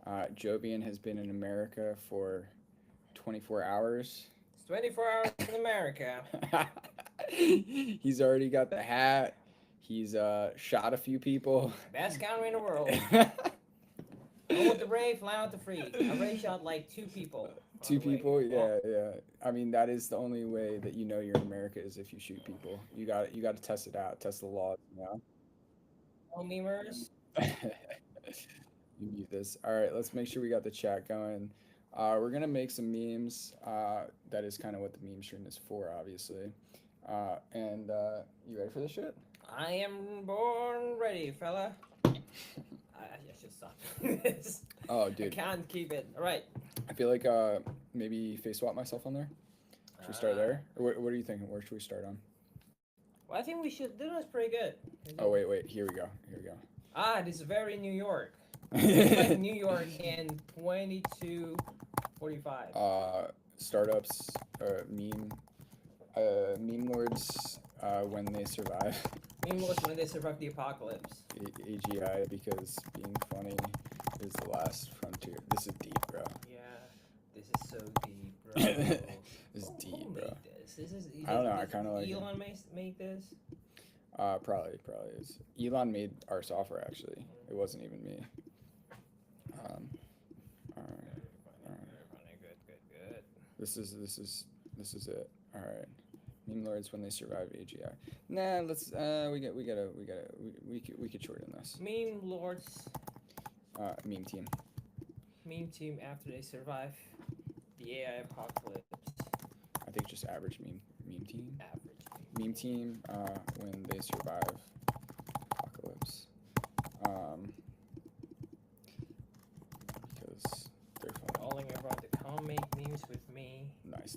Jovian has been in America for 24 hours. It's 24 hours in America. He's already got the hat. He's shot a few people. Best country in the world. Home with the brave, fly with the free. I already shot like two people on Two the way people, here. yeah, yeah. I mean, that is the only way that you know you're in America is if you shoot people. You got to test it out, test the laws, you know. Oh, memers. You mute this. All right, let's make sure we got the chat going. We're gonna make some memes. That is kind of what the meme stream is for, obviously. And you ready for this shit? I am born ready, fella. I should stop this. Oh, I dude, can't keep it. All right. I feel like maybe face swap myself on there. Should we start there? Or what are you thinking? Where should we start on? Well, I think we should. This was pretty good. Oh wait. Here we go. Here we go. This is very New York. It's like New York in 2245. Startups, meme lords when they survive. Meme lords when they survive the apocalypse. AGI because being funny is the last frontier. This is deep, bro. Yeah, this is so deep, bro. This is deep, Who bro. made this? I don't know. I kind of like Elon made this. Probably is. Elon made our software actually. It wasn't even me. All right. Good. This is it. All right. Meme lords when they survive AGI. Nah, let's we could shorten this. Meme lords, Meme team. meme team after they survive the AI apocalypse. I think just average meme team. Average Meme team when they survive apocalypse. Because they're fun. Calling everyone to come make memes with me. Nice.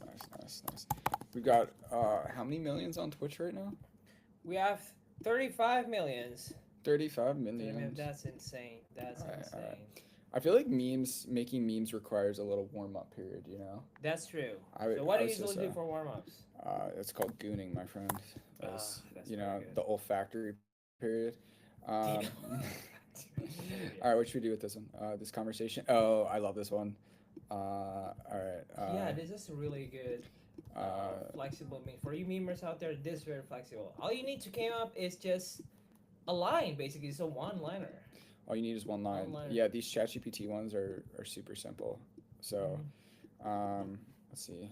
We've got how many millions on Twitch right now? We have 35 millions. 35 million. That's insane. That's insane. All right. I feel like making memes requires a little warm up period, you know? That's true. So what do you usually do for warm ups? It's called gooning, my friend. That's you know, good. the olfactory period. All right, what should we do with this one? This conversation. Oh, I love this one. All right. Yeah, this is really good. Flexible meme. For you memers out there, this is very flexible. All you need to come up is just a line, basically. It's a one-liner. All you need is one line. Yeah, these ChatGPT ones are super simple. So, let's see.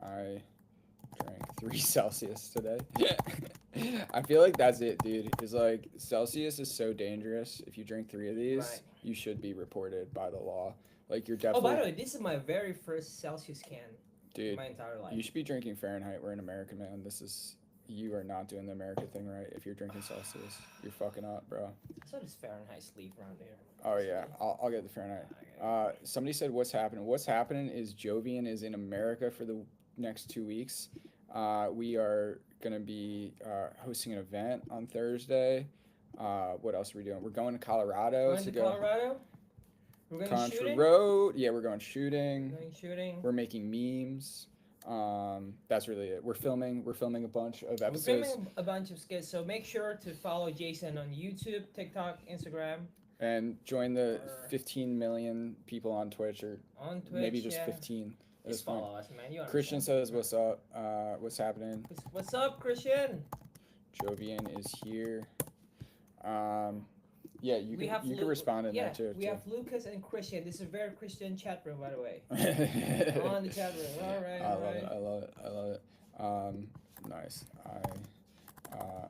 I drank 3 Celsius today. I feel like that's it, dude. It's like Celsius is so dangerous. If you drink 3 of these, you should be reported by the law. Like you're definitely. Oh, by the way, this is my very first Celsius can. Dude, in my entire life. You should be drinking Fahrenheit. We're in America, man. You are not doing the America thing right. If you're drinking Celsius, you're fucking up, bro. I saw this Fahrenheit sleeve around here. Oh yeah, I'll get the Fahrenheit. Somebody said what's happening. What's happening is Jovian is in America for the next 2 weeks. We are gonna be hosting an event on Thursday. What else are we doing? We're going to Colorado to go. Colorado? We're going Country shooting? Road. Yeah, we're going shooting. We're making memes. That's really it. We're filming a bunch of episodes. We're filming a bunch of skits, so make sure to follow Jason on YouTube, TikTok, Instagram. And join the 15 million people on Twitch, or on Twitch, maybe just 15. Just follow us, man. You Christian says, "What's up? What's happening?" What's up, Christian? Jovian is here. Yeah, you can respond in there too. We have Lucas and Christian. This is a very Christian chat room, by the way. On the chat room. All right. I love it. Nice. All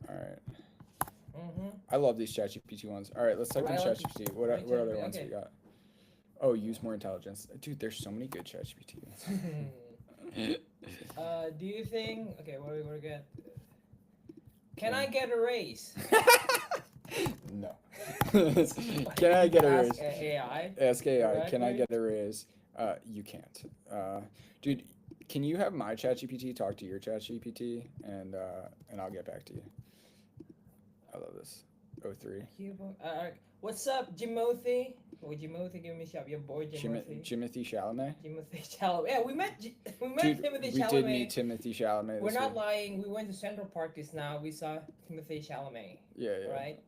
right. I love these ChatGPT ones. All right, let's type in ChatGPT. What other ones we got? Oh, use more intelligence. Dude, there's so many good ChatGPT ones. Do you think... Okay, we're good. Can I get a raise? No. Can I get a raise? Ask AI. Ask AI. Can I get a raise? You can't. Dude, can you have my ChatGPT talk to your ChatGPT and I'll get back to you. I love this. 03. What's up, Jimothy? Oh, Jimothy, give me a shout. Your boy Jimothy. Timothy Chalamet. Timothy Chalamet. Yeah, we met Dude, Timothy Chalamet. We did meet Timothy Chalamet. We're not lying. We went to Central Park just now. We saw Timothy Chalamet. Yeah. Right.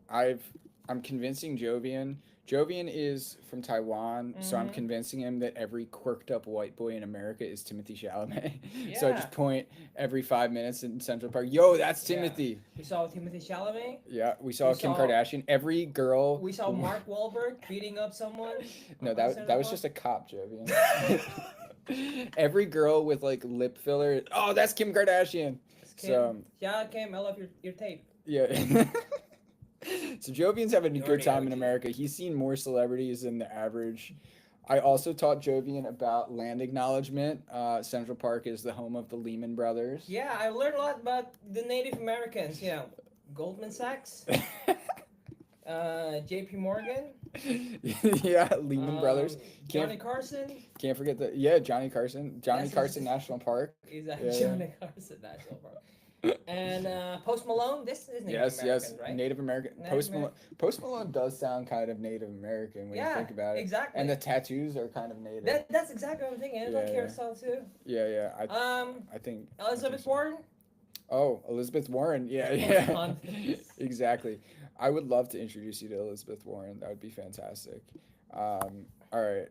I'm convincing Jovian. Jovian is from Taiwan, so I'm convincing him that every quirked up white boy in America is Timothy Chalamet. So I Yeah. just point every 5 minutes in Central Park. Yo, that's Timothy. Yeah. We saw Timothy Chalamet. Yeah, we saw Kim Kardashian. Every girl. We saw Mark Wahlberg beating up someone. No, that was just a cop, Jovian. Every girl with like lip filler. Oh, that's Kim Kardashian. Kim. So Yeah, Kim, I love your tape. yeah. So Jovian's having a good time in America. He's seen more celebrities than the average. I also taught Jovian about land acknowledgement. Central Park is the home of the Lehman Brothers. Yeah, I learned a lot about the Native Americans. Yeah, Goldman Sachs, J.P. Morgan. Yeah, Lehman Brothers. Johnny Carson. Can't forget Johnny Carson. Johnny Carson National Park. Exactly, Johnny Carson National Park. And Post Malone, this is Native American, right? Native American. Post Malone does sound kind of Native American when you think about it. Exactly. And the tattoos are kind of native. That's exactly what I'm thinking. And like hairstyle too. Yeah. I think Elizabeth Warren. Oh, Elizabeth Warren. Yeah. Exactly. I would love to introduce you to Elizabeth Warren. That would be fantastic. All right,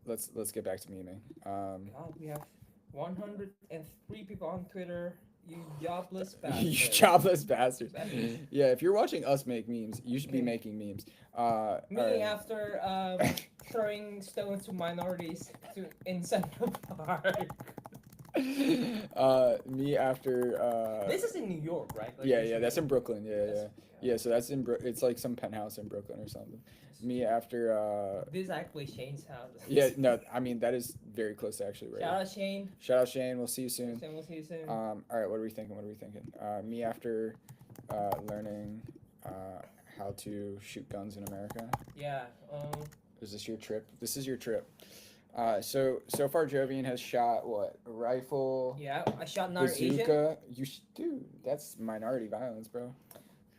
let's get back to memeing. God, we have 103 people on Twitter. You jobless bastards. You jobless bastards. Yeah, if you're watching us make memes, you should be making memes. Me after throwing stones to minorities in Central Park. Me after. This is in New York, right? Like yeah, that's in Brooklyn. Yeah. So that's in it's like some penthouse in Brooklyn or something. Me after. This is actually Shane's house. Yeah, no, I mean that is very close to actually right. Shout out Shane. We'll see you soon. We'll see you soon. All right, what are we thinking? Me after learning how to shoot guns in America. Yeah. Is this your trip? This is your trip. So far Jovian has shot what? A rifle. Yeah, I shot another bazooka. Dude, that's minority violence, bro.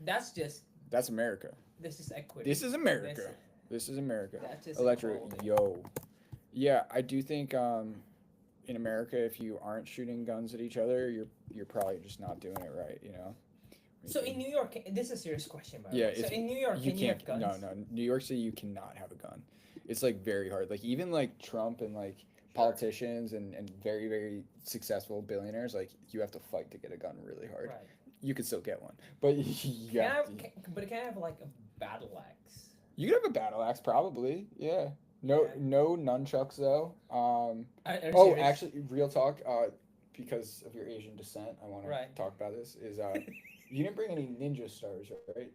That's America. This is equity. This is America. This is America. That's just Electric. Yo. Yeah, I do think in America, if you aren't shooting guns at each other, you're probably just not doing it right, you know. So in New York, this is a serious question, by the way. So in New York, you can you have guns? No, New York City, you cannot have a gun. It's like very hard. Like even like Trump and like politicians and very, very successful billionaires, like you have to fight to get a gun really hard. Right. You could still get one, but but it can't have like a battle axe. You could have a battle axe, probably. Yeah. No nunchucks though. Actually, real talk. Because of your Asian descent, I want to talk about this. Is you didn't bring any ninja stars, right?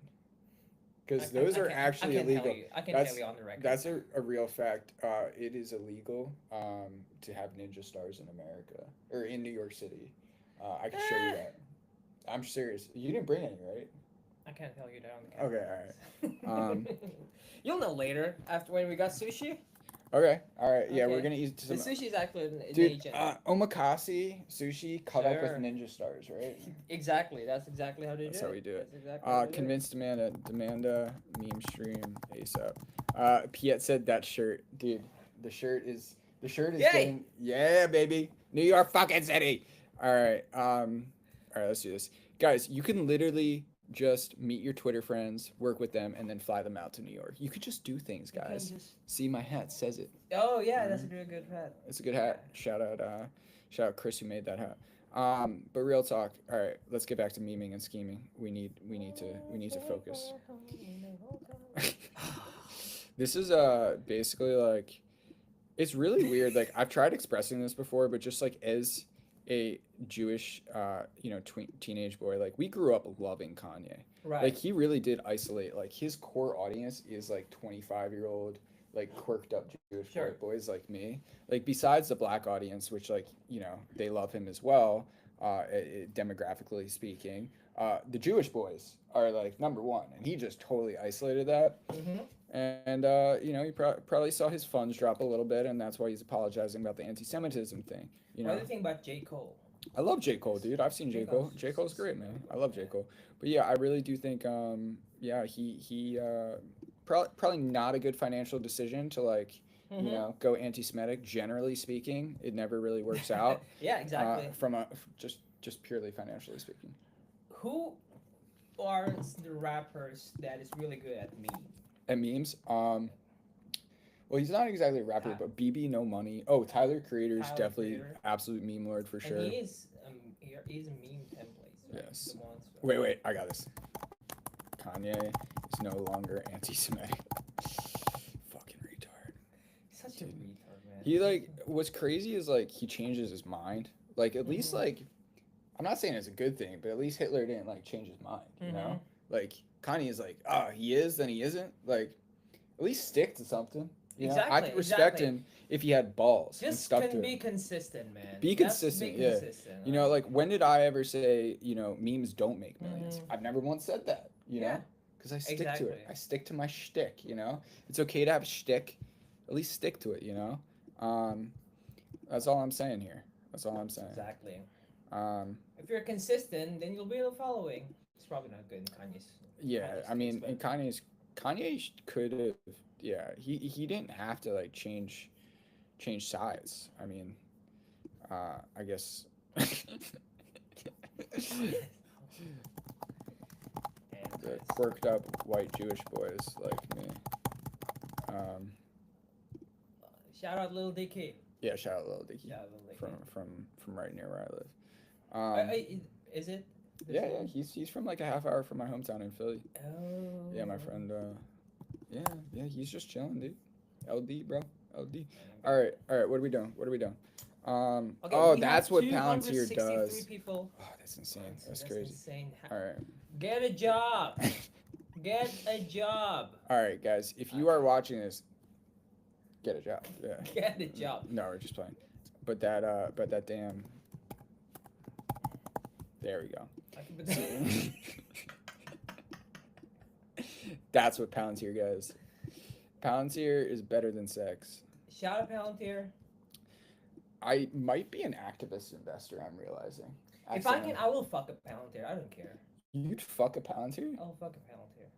Because those are actually illegal. I can tell you on the record. That's a real fact. It is illegal to have ninja stars in America or in New York City. I can show you that. I'm serious. You didn't bring any, right? I can't tell you that on the camera. Okay, all right. You'll know later after when we got sushi. Okay, all right. Yeah, we're gonna eat some. The sushi is actually an agent. Omakase sushi cut up with ninja stars, right? Exactly. That's exactly how they do it. That's how we do it. Exactly convinced Demanda meme stream ASAP. Piet said that shirt, dude. The shirt is getting. Yeah, baby. New York fucking city. All right. All right, let's do this. Guys, you can literally just meet your Twitter friends, work with them, and then fly them out to New York. You could just do things, guys. See, my hat says it. Oh, yeah, that's a really good hat. It's a good hat. Shout out Chris who made that hat. But real talk. All right, let's get back to memeing and scheming. We need to focus. This is basically like, it's really weird. Like I've tried expressing this before, but just like as a Jewish, teenage boy, like we grew up loving Kanye. Right. Like he really did isolate. Like his core audience is like 25-year-old, like quirked up Jewish white boys like me. Like besides the black audience, which like they love him as well, demographically speaking. The Jewish boys are like number one, and he just totally isolated that. Mm-hmm. And he probably saw his funds drop a little bit, and that's why he's apologizing about the anti-Semitism thing. What do you think about J. Cole? I love J. Cole, dude. I've seen J. Cole. J. Cole's great, man. I love J. Cole. But yeah, I really do think, he probably not a good financial decision to like, go anti-Semitic. Generally speaking, it never really works out. Yeah, exactly. From just purely financially speaking. are the rappers that is really good at meme? And memes. Well, he's not exactly a rapper, Ty- but BB No Money. Oh, Tyler Creator's Tyler definitely Creator. absolute meme lord for And sure. he's a meme templates, right? Yes. The ones. Wait, I got this. Kanye is no longer anti-Semitic. Fucking retard. Such Dude. a retard, man. He like what's crazy is like he changes his mind. Like at least like I'm not saying it's a good thing, but at least Hitler didn't like change his mind, you know? Like Kanye is like, he is, then he isn't. Like at least stick to something. You know? I could respect him if he had balls and Just stuck to be it. consistent, man. Be consistent, Be yeah. consistent, You know, like when did I ever say, you know, memes don't make millions? I've never once said that, you know? Because I stick to it. I stick to my shtick, you know? It's okay to have a shtick. At least stick to it, you know? That's all I'm saying here. That's all I'm saying. Exactly. If you're consistent, then you'll be a following. It's probably not good in Kanye's. Yeah, I mean, in Kanye could have. Yeah, he didn't have to like change sides. I mean, I guess. The quirked up white Jewish boys like me. Shout out Lil Dicky. Yeah, shout out Lil Dicky. Shout out Lil Dicky. From right near where I live. Is it? Yeah, he's from like a half hour from my hometown in Philly. Oh. Yeah, my friend. Yeah, he's just chilling, dude. LD, bro. LD. All right. What are we doing? Okay, that's what Palantir does. People. Oh, that's insane. That's crazy. Insane. All right. Get a job. Get a job. All right, guys. If you are watching this, get a job. Yeah. Get a job. No, we're just playing. But that damn. There we go. That's what Palantir does. Palantir is better than sex. Shout out Palantir. I might be an activist investor, I'm realizing. If I can, I will fuck a Palantir. I don't care. You'd fuck a Palantir? I'll fuck a Palantir.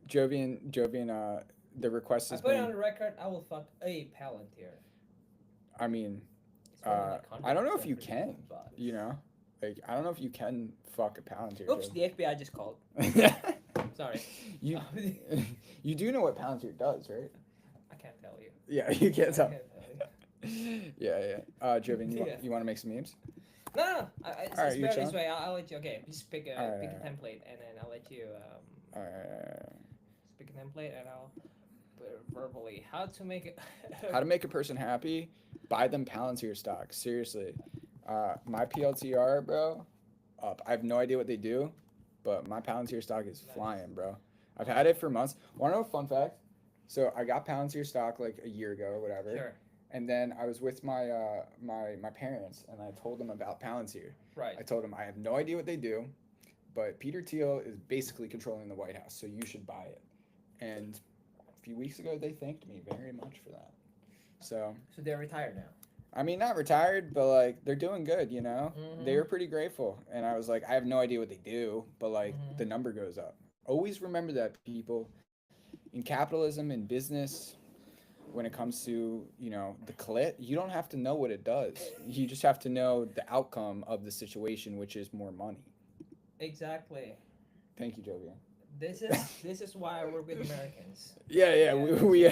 Jovian, the request has been... I put it on the record, I will fuck a Palantir. I mean, I don't know if you can, you know? Like, I don't know if you can fuck a Palantir. Oops, the FBI just called. Sorry. You do know what Palantir does, right? I can't tell you. Yeah, you can't tell. Yeah. Jovian, you want to make some memes? No. It's better this way. I'll let you. Okay, just pick a template, and then I'll let you. Just pick a template, and I'll put it verbally. How to make it. How to make a person happy? Buy them Palantir stock. Seriously, my PLTR, bro, up. I have no idea what they do, but my Palantir stock is flying, bro. I've had it for months. Want to know a fun fact? So I got Palantir stock like a year ago or whatever. Sure. And then I was with my my parents, and I told them about Palantir. Right. I told them I have no idea what they do, but Peter Thiel is basically controlling the White House, so you should buy it. And a few weeks ago, they thanked me very much for that. So they're retired now. I mean, not retired, but like they're doing good, you know. They were pretty grateful, and I was like, I have no idea what they do, but like the number goes up. Always remember that, people. In capitalism and business, when it comes to, you know, the clit, you don't have to know what it does. You just have to know the outcome of the situation, which is more money. Exactly. Thank you, Jovian. This is why I work with Americans. Yeah. We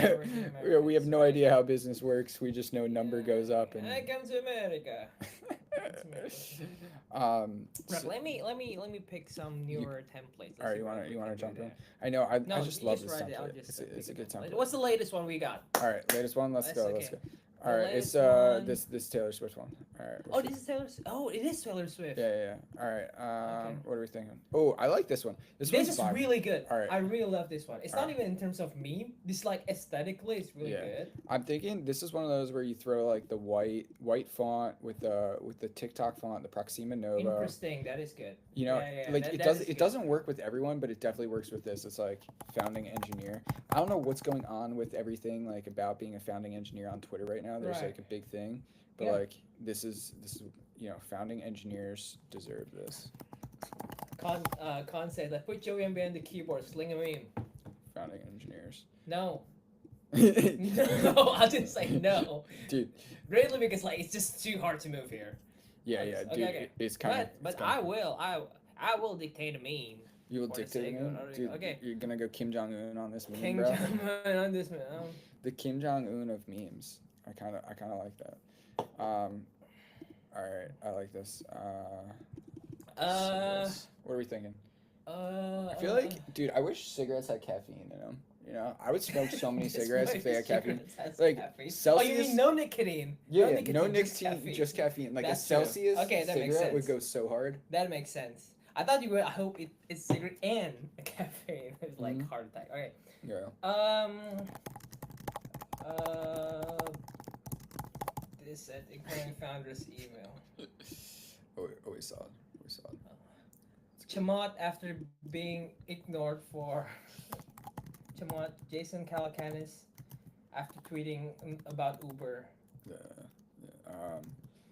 have no idea how business works. We just know number goes up, and I come to America. Let me pick some newer templates. All right, you want to jump in? I know. I just love this template. It's a good template. What's the latest one we got? All right, latest one. Let's go. All right, it's this Taylor Swift one. All right. Oh, this is Taylor. Oh, it is Taylor Swift. Yeah. All right. What are we thinking? Oh, I like this one. This is really good. All right. I really love this one. It's not even in terms of meme. This like aesthetically, it's really good. I'm thinking this is one of those where you throw like the white font with the TikTok font, the Proxima Nova. Interesting. That is good. You know, like it doesn't work with everyone, but it definitely works with this. It's like founding engineer. I don't know what's going on with everything like about being a founding engineer on Twitter right now. There's like a big thing, but like this is you know, founding engineers deserve this. Con said that put Joey behind the keyboard, sling a meme. Founding engineers. No. No, I didn't say no, dude. Really, because like it's just too hard to move here. Yeah, dude. Okay. It's kind of. But I will dictate a meme. You will dictate me, dude. Okay. You're gonna go Kim Jong Un on this meme, Kim bro. Jong Un on this meme. The Kim Jong Un of memes. I kind of like that. All right, I like this. Cigarettes. What are we thinking? I feel like, dude, I wish cigarettes had caffeine in them. You know, I would smoke so many cigarettes if they had caffeine. Like caffeine. Celsius. Oh, you mean no nicotine? Yeah, no nicotine, no nicotine, just caffeine. Like that's a Celsius cigarette would go so hard. That makes sense. I thought you would. I hope it's cigarette and caffeine. It's like heart attack. Okay. Yeah. This at ignoring founder's email. Always solid. Chamot after being ignored for Chamot Jason Calacanis after tweeting about Uber.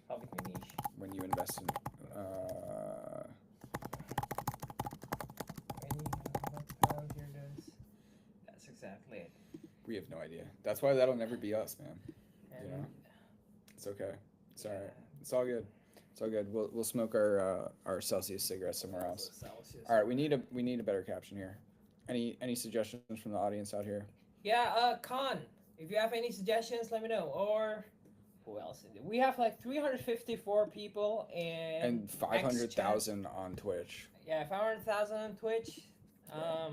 Public niche. When you invest in That's exactly it. We have no idea. That's why that'll never be us, man. And you know? It's okay. It's all right. It's all good. It's all good. We'll smoke our Celsius cigarettes somewhere else. All right, we need a better caption here. Any suggestions from the audience out here? Yeah, Khan. If you have any suggestions, let me know. Or who else? We have like 354 people and 500,000 on Twitch. Yeah, 500,000 on Twitch.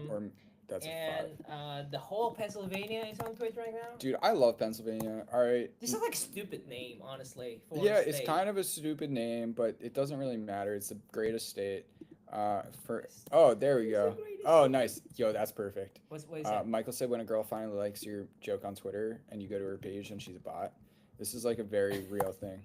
Or that's and the whole Pennsylvania is on Twitch right now. Dude, I love Pennsylvania. All right. This is like a stupid name, honestly. Yeah, it's kind of a stupid name, but it doesn't really matter. It's the greatest state. There we go. Oh, nice. Yo, that's perfect. What is that? Michael said when a girl finally likes your joke on Twitter and you go to her page and she's a bot. This is like a very real thing.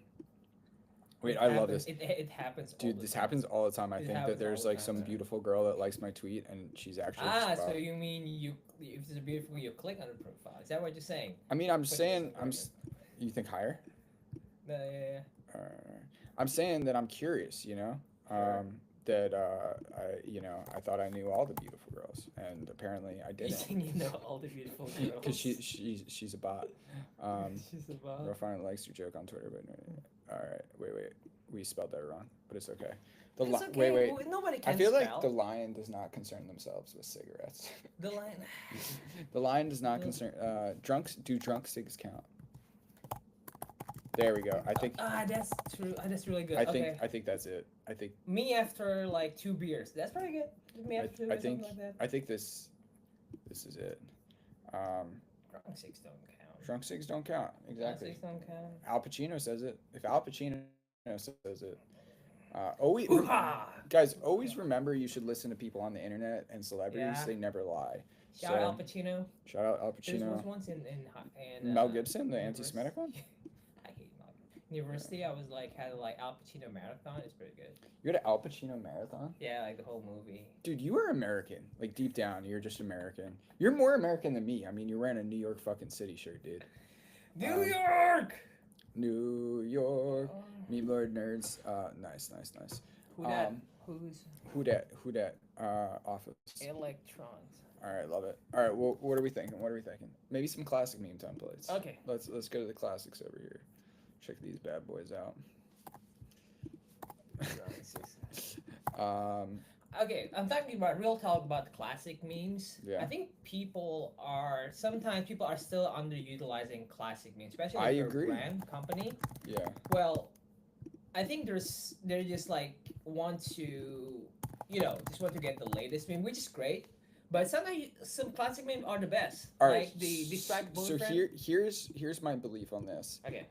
Wait, I love this. It happens. Dude, this happens all the time. I think that there's like some beautiful girl that likes my tweet and she's actually. So you mean if there's a beautiful girl, you click on her profile? Is that what you're saying? I mean, I'm saying you think higher? Yeah. I'm saying that I'm curious. You know. Sure. I thought I knew all the beautiful girls, and apparently I didn't. You know all the beautiful girls. Because she's a bot. She's a bot. Girl finally likes your joke on Twitter, but all right, wait, we spelled that wrong, but it's okay. It's okay. Wait. Nobody can I feel spell. like the lion does not concern themselves with cigarettes. The lion. The lion does not concern. Drunk cigs count? There we go. I think. That's true. That's really good. I think that's it. I think. Me after like 2 beers. That's pretty good. Me after 2 beers, something like that. I think this is it. Drunk cigs don't count. Drunk cigs don't count. Exactly. Drunk cigs don't count. Al Pacino says it. If Al Pacino says it. Guys, always remember you should listen to people on the internet and celebrities. Yeah. They never lie. Shout out Al Pacino. Shout out Al Pacino. There was once in Mel Gibson, the anti-Semitic one. I hate Mel Gibson. University, I was like had Al Pacino marathon. It's pretty good. You had an Al Pacino marathon? Yeah, like the whole movie. Dude, you were American. Like deep down, you're just American. You're more American than me. I mean, you're wearing a New York fucking City shirt, dude. New York. New York. memelord nerds. Nice. Who dat? Office. Electrons. All right, love it. All right, well, what are we thinking? Maybe some classic meme templates. Okay. Let's go to the classics over here. Check these bad boys out. Okay, I'm talking about real talk about classic memes. Yeah. I think sometimes people are still underutilizing classic memes, especially if you're a brand company. Yeah. Well, I think they're just like want to get the latest meme, which is great. But sometimes some classic memes are the best. All like right. the Strike Bullet. So friend. here's my belief on this. Okay.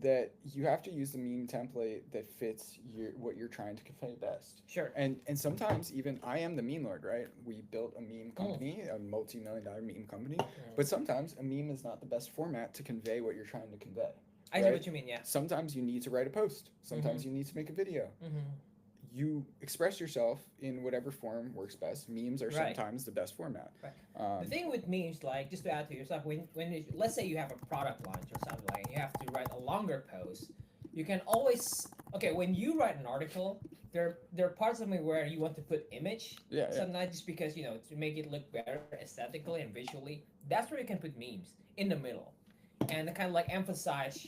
That you have to use the meme template that fits what you're trying to convey best. Sure. And sometimes even I am the meme lord, right? We built a meme company, a multi-million-dollar meme company. But sometimes a meme is not the best format to convey what you're trying to convey. I know what you mean, yeah. Sometimes you need to write a post. Sometimes you need to make a video. You express yourself in whatever form works best. Memes are sometimes the best format. Right. The thing with memes, like just to add to yourself, let's say you have a product launch or something, like you have to write a longer post. You can always when you write an article, there are parts of it where you want to put image. Yeah. Sometimes just because to make it look better aesthetically and visually. That's where you can put memes in the middle, and to kind of like emphasize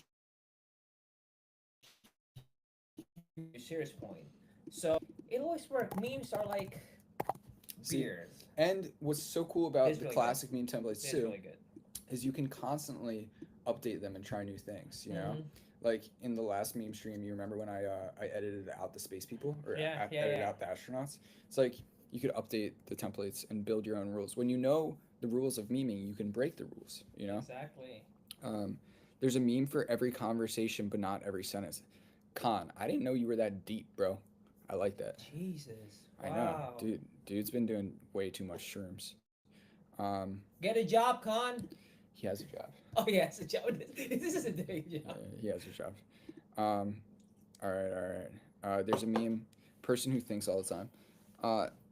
your serious point. So it always works. Memes are like See, beers. and what's so cool about It's the really classic meme templates It's too really good. is you can constantly update them and try new things. You know, Mhm. like in the last meme stream, you remember when I edited out the space people or Yeah, yeah, edited yeah. out the astronauts? It's like you could update the templates and build your own rules. When you know the rules of meming, you can break the rules. You know, Exactly. um, there's a meme for every conversation, but not every sentence. Con, I didn't know you were that deep, bro. I like that. Jesus. I know, Wow. Dude's been doing way too much shrooms. Um, Get a job, Con. he has a job. Oh yes, a job. This is a day job. He has a job. Um, all right, all right. There's a meme. Person who thinks all the time.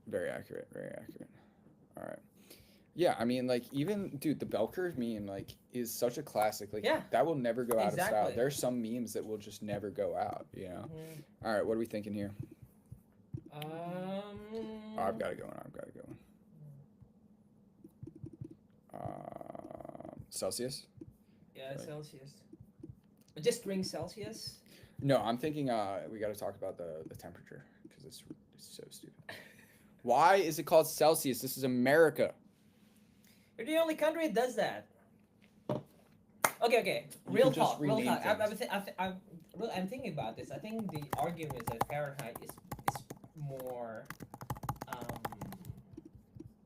Very accurate. Very accurate. All right. Yeah, I mean, like even dude, the bell curve meme like is such a classic. Like Yeah. that will never go out of style. Exactly. There's some memes that will just never go out. You know. Mhm. All right, what are we thinking here? Um. Oh, I've got to go on. I've got to go on. Celsius. Yeah, Right. Celsius. Just drink Celsius. No, I'm thinking. We got to talk about the temperature because it's so stupid. Why is it called Celsius? This is America. You're the only country that does that. Okay, okay. You Real can just talk. Real rename talk. things. I'm thinking about this. I think the argument is that Fahrenheit is more um,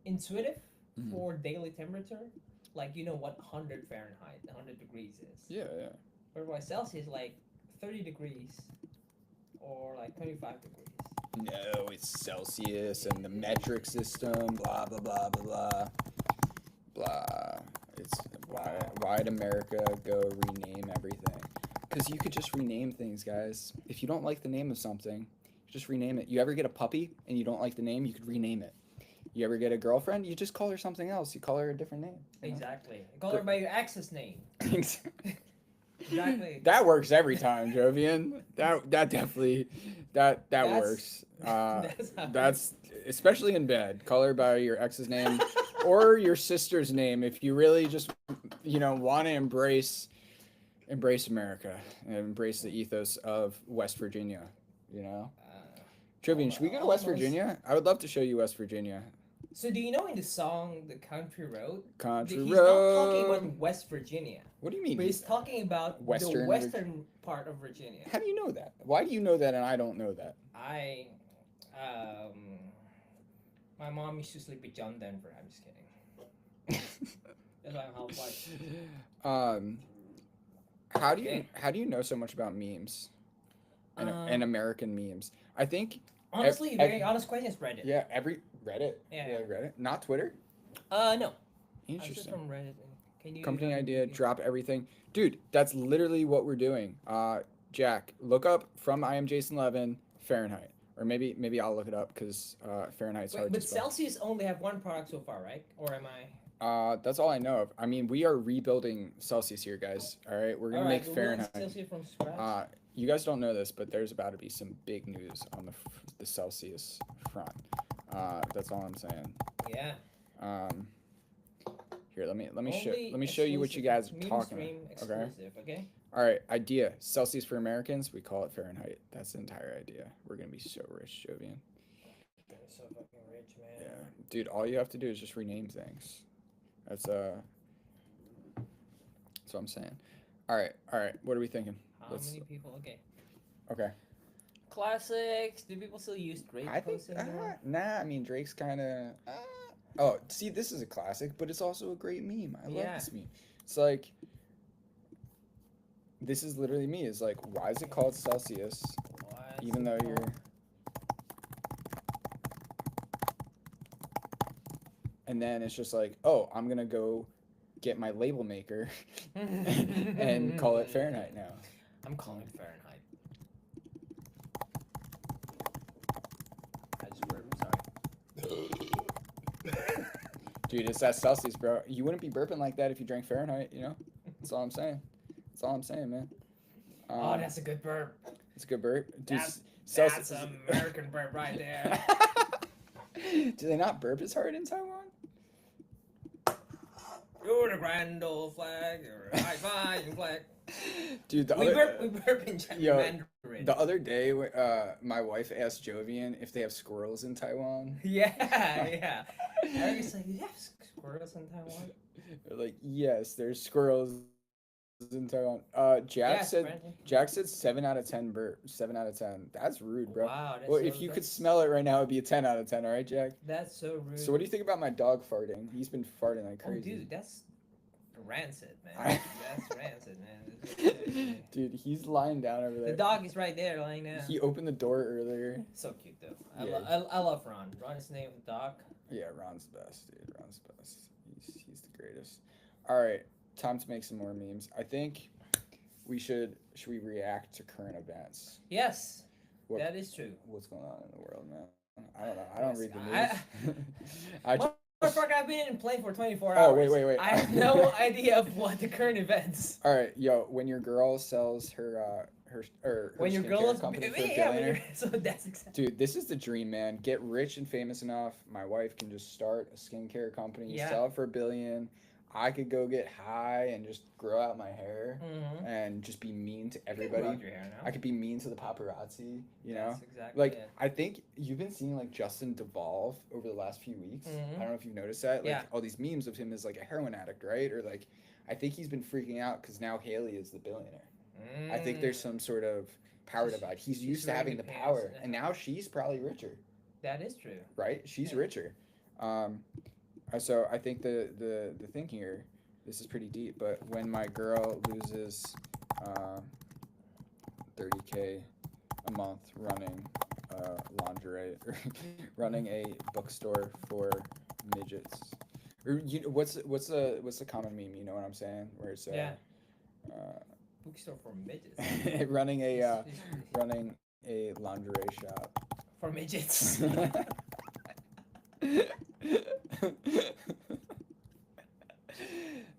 intuitive Mhm. for daily temperature. Like you know what 100 Fahrenheit, 100 degrees is. Yeah, yeah. Whereas Celsius like 30 degrees or like 25 degrees. No, it's Celsius and the metric system. Blah blah blah blah blah. Blah. It's why'd America go rename everything? Because you could just rename things, guys. If you don't like the name of something, just rename it. You ever get a puppy and you don't like the name, you could rename it. You ever get a girlfriend, you just call her something else. You call her a different name. You know? Exactly. Call her by your ex's name. Exactly. That works every time, Jovian. That definitely that That's- works. that's how That's especially in bed. Call her by your ex's name or your sister's name if you really just want to embrace America and embrace the ethos of West Virginia. You know, Jovian, should we go to West almost. Virginia? I would love to show you West Virginia. So do you know in the song "The Country Road"? Country He's road. not talking about West Virginia, What do you mean? but he's talking about the Western western part of Virginia. How do you know that? Why do you know that and I don't know that? My mom used to sleep with John Denver. I'm just kidding. That's why I'm half white. How do you know so much about memes and American memes? I think Honestly, very honest question is Reddit. yeah, every Reddit. Yeah. Reddit, not Twitter. No. I was just Interesting. from Reddit. Can you Company idea, drop everything, dude. That's literally what we're doing. Jack, look up from I am Jason Levin Fahrenheit, or maybe I'll look it up because Fahrenheit's hard But to spell. Celsius only have one product so far, right? Or am I? That's all I know of. I mean, we are rebuilding Celsius here, guys. All right, we're gonna make Fahrenheit. Celsius from scratch. You guys don't know this, but there's about to be some big news on the Celsius front. That's all I'm saying. Yeah. Here, let me Only show you what you guys are exclusive, talking meme about. exclusive, okay? All right, idea. Celsius for Americans. We call it Fahrenheit. That's the entire idea. We're gonna be so rich, Jovian. So fucking rich, man. Yeah, dude. All you have to do is just rename things. That's what I'm saying. All right. What are we thinking? How many people? Okay. Classics. Do people still use Drake I think posts anymore? nah. I mean, Drake's kind of. Oh, see, this is a classic, but it's also a great meme. I love this meme. It's like this is literally me. It's like, why is it called Celsius? Even though you're. And then it's just like, oh, I'm gonna go get my label maker and call it Fahrenheit now. I'm calling it Fahrenheit. I just burped, sorry. Dude, it's that Celsius, bro. You wouldn't be burping like that if you drank Fahrenheit, you know? That's all I'm saying. That's all I'm saying, man. Oh, that's a good burp. It's a good burp. Dude, That's American burp right there. Do they not burp as hard in Taiwan? You're the grand old flag, or high five and flag. Dude, We burp in Mandarin. the other day, my wife asked Jovian if they have squirrels in Taiwan. Yeah, yeah. I was like, you have squirrels in Taiwan? They're like, yes, there's squirrels in Taiwan. Yes, Jack said 7 out of 10 burp. 7 out of 10. That's rude, bro. Wow, that's Well, so, if you could smell it right now, it'd be a 10 out of 10. All right, Jack. That's so rude. So what do you think about my dog farting? He's been farting like Oh, crazy. dude, that's rancid, man. That's rancid, man. Dude, he's lying down over there. The dog is right there, lying down. He opened the door earlier. So cute, though. Yeah. I love Ron. Ron is the name of the dog. Yeah, Ron's the best, dude. Ron's the best. He's the greatest. All right, time to make some more memes. I think should we react to current events? Yes, that is true. What's going on in the world, man? I don't know. I don't read the news. Motherfucker, I've been in play for 24 hours. Oh, wait. I have no idea of what the current events. All right, yo, when your girl sells her when your girl is company for so that's exactly. Dude, this is the dream, man. Get rich and famous enough. My wife can just start a skincare company, sell it for $1 billion. I could go get high and just grow out my hair and just be mean to everybody. Your hair now. I could be mean to the paparazzi, you know? That's exactly like, I think you've been seeing, like, Justin devolve over the last few weeks. I don't know if you've noticed that. Like, all these memes of him as, like, a heroin addict, right? Or, like, I think he's been freaking out because now Haley is the billionaire. I think there's some sort of power divide. He's used to having the power, and now she's probably richer. That is true. Right? She's richer. So I think the thing here, this is pretty deep, but when my girl loses 30K a month running lingerie, running a bookstore for midgets, or what's the common meme? You know what I'm saying? Where it's bookstore for midgets. running a lingerie shop for midgets.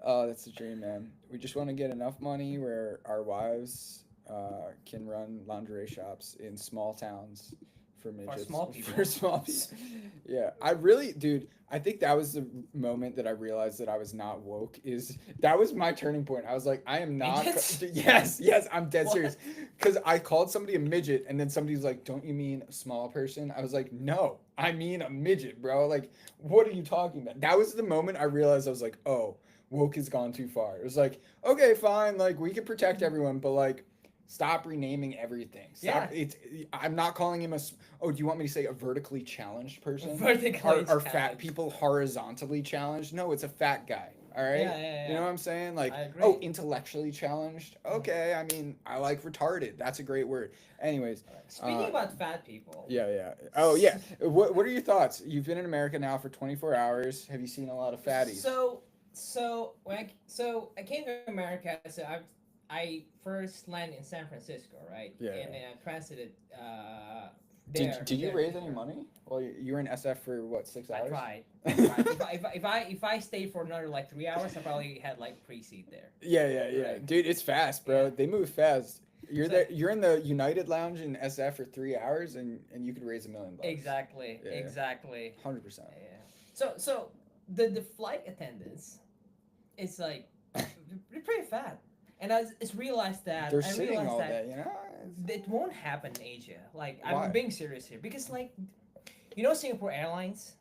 Oh, that's the dream, man. We just want to get enough money where our wives can run lingerie shops in small towns for midgets. For small people. For small people. Yeah. Dude, I think that was the moment that I realized that I was not woke. That was my turning point. I was like, I am not. Yes, I'm dead serious. Because I called somebody a midget, and then somebody was like, don't you mean a small person? I was like, no, I mean a midget, bro. Like, what are you talking about? That was the moment I realized I was like, oh, woke has gone too far. It was like, okay, fine, like, we can protect everyone, but, like, stop renaming everything. I'm not calling him do you want me to say a vertically challenged person? Are fat people horizontally challenged? No, it's a fat guy. All right? Yeah. You know what I'm saying? Like, intellectually challenged? Okay, I mean, I like retarded. That's a great word. Anyways. Speaking about fat people. Yeah. Oh, yeah. What are your thoughts? You've been in America now for 24 hours. Have you seen a lot of fatties? So I came to America, so I first landed in San Francisco, right? Yeah. And then I transited there. Did you raise any money? Well, you were in SF for what, 6 hours? I tried. if I stayed for another like 3 hours, I probably had like pre-seat there. Yeah. Right. Dude, it's fast, bro. They move fast. You're in the United Lounge in SF for 3 hours, and you could raise $1 million. Exactly. 100%. Yeah. So the flight attendants, it's like they're pretty fat. And I just realized that they're sitting all day, you know. It won't happen in Asia. Like, why? I'm being serious here because, like, Singapore Airlines.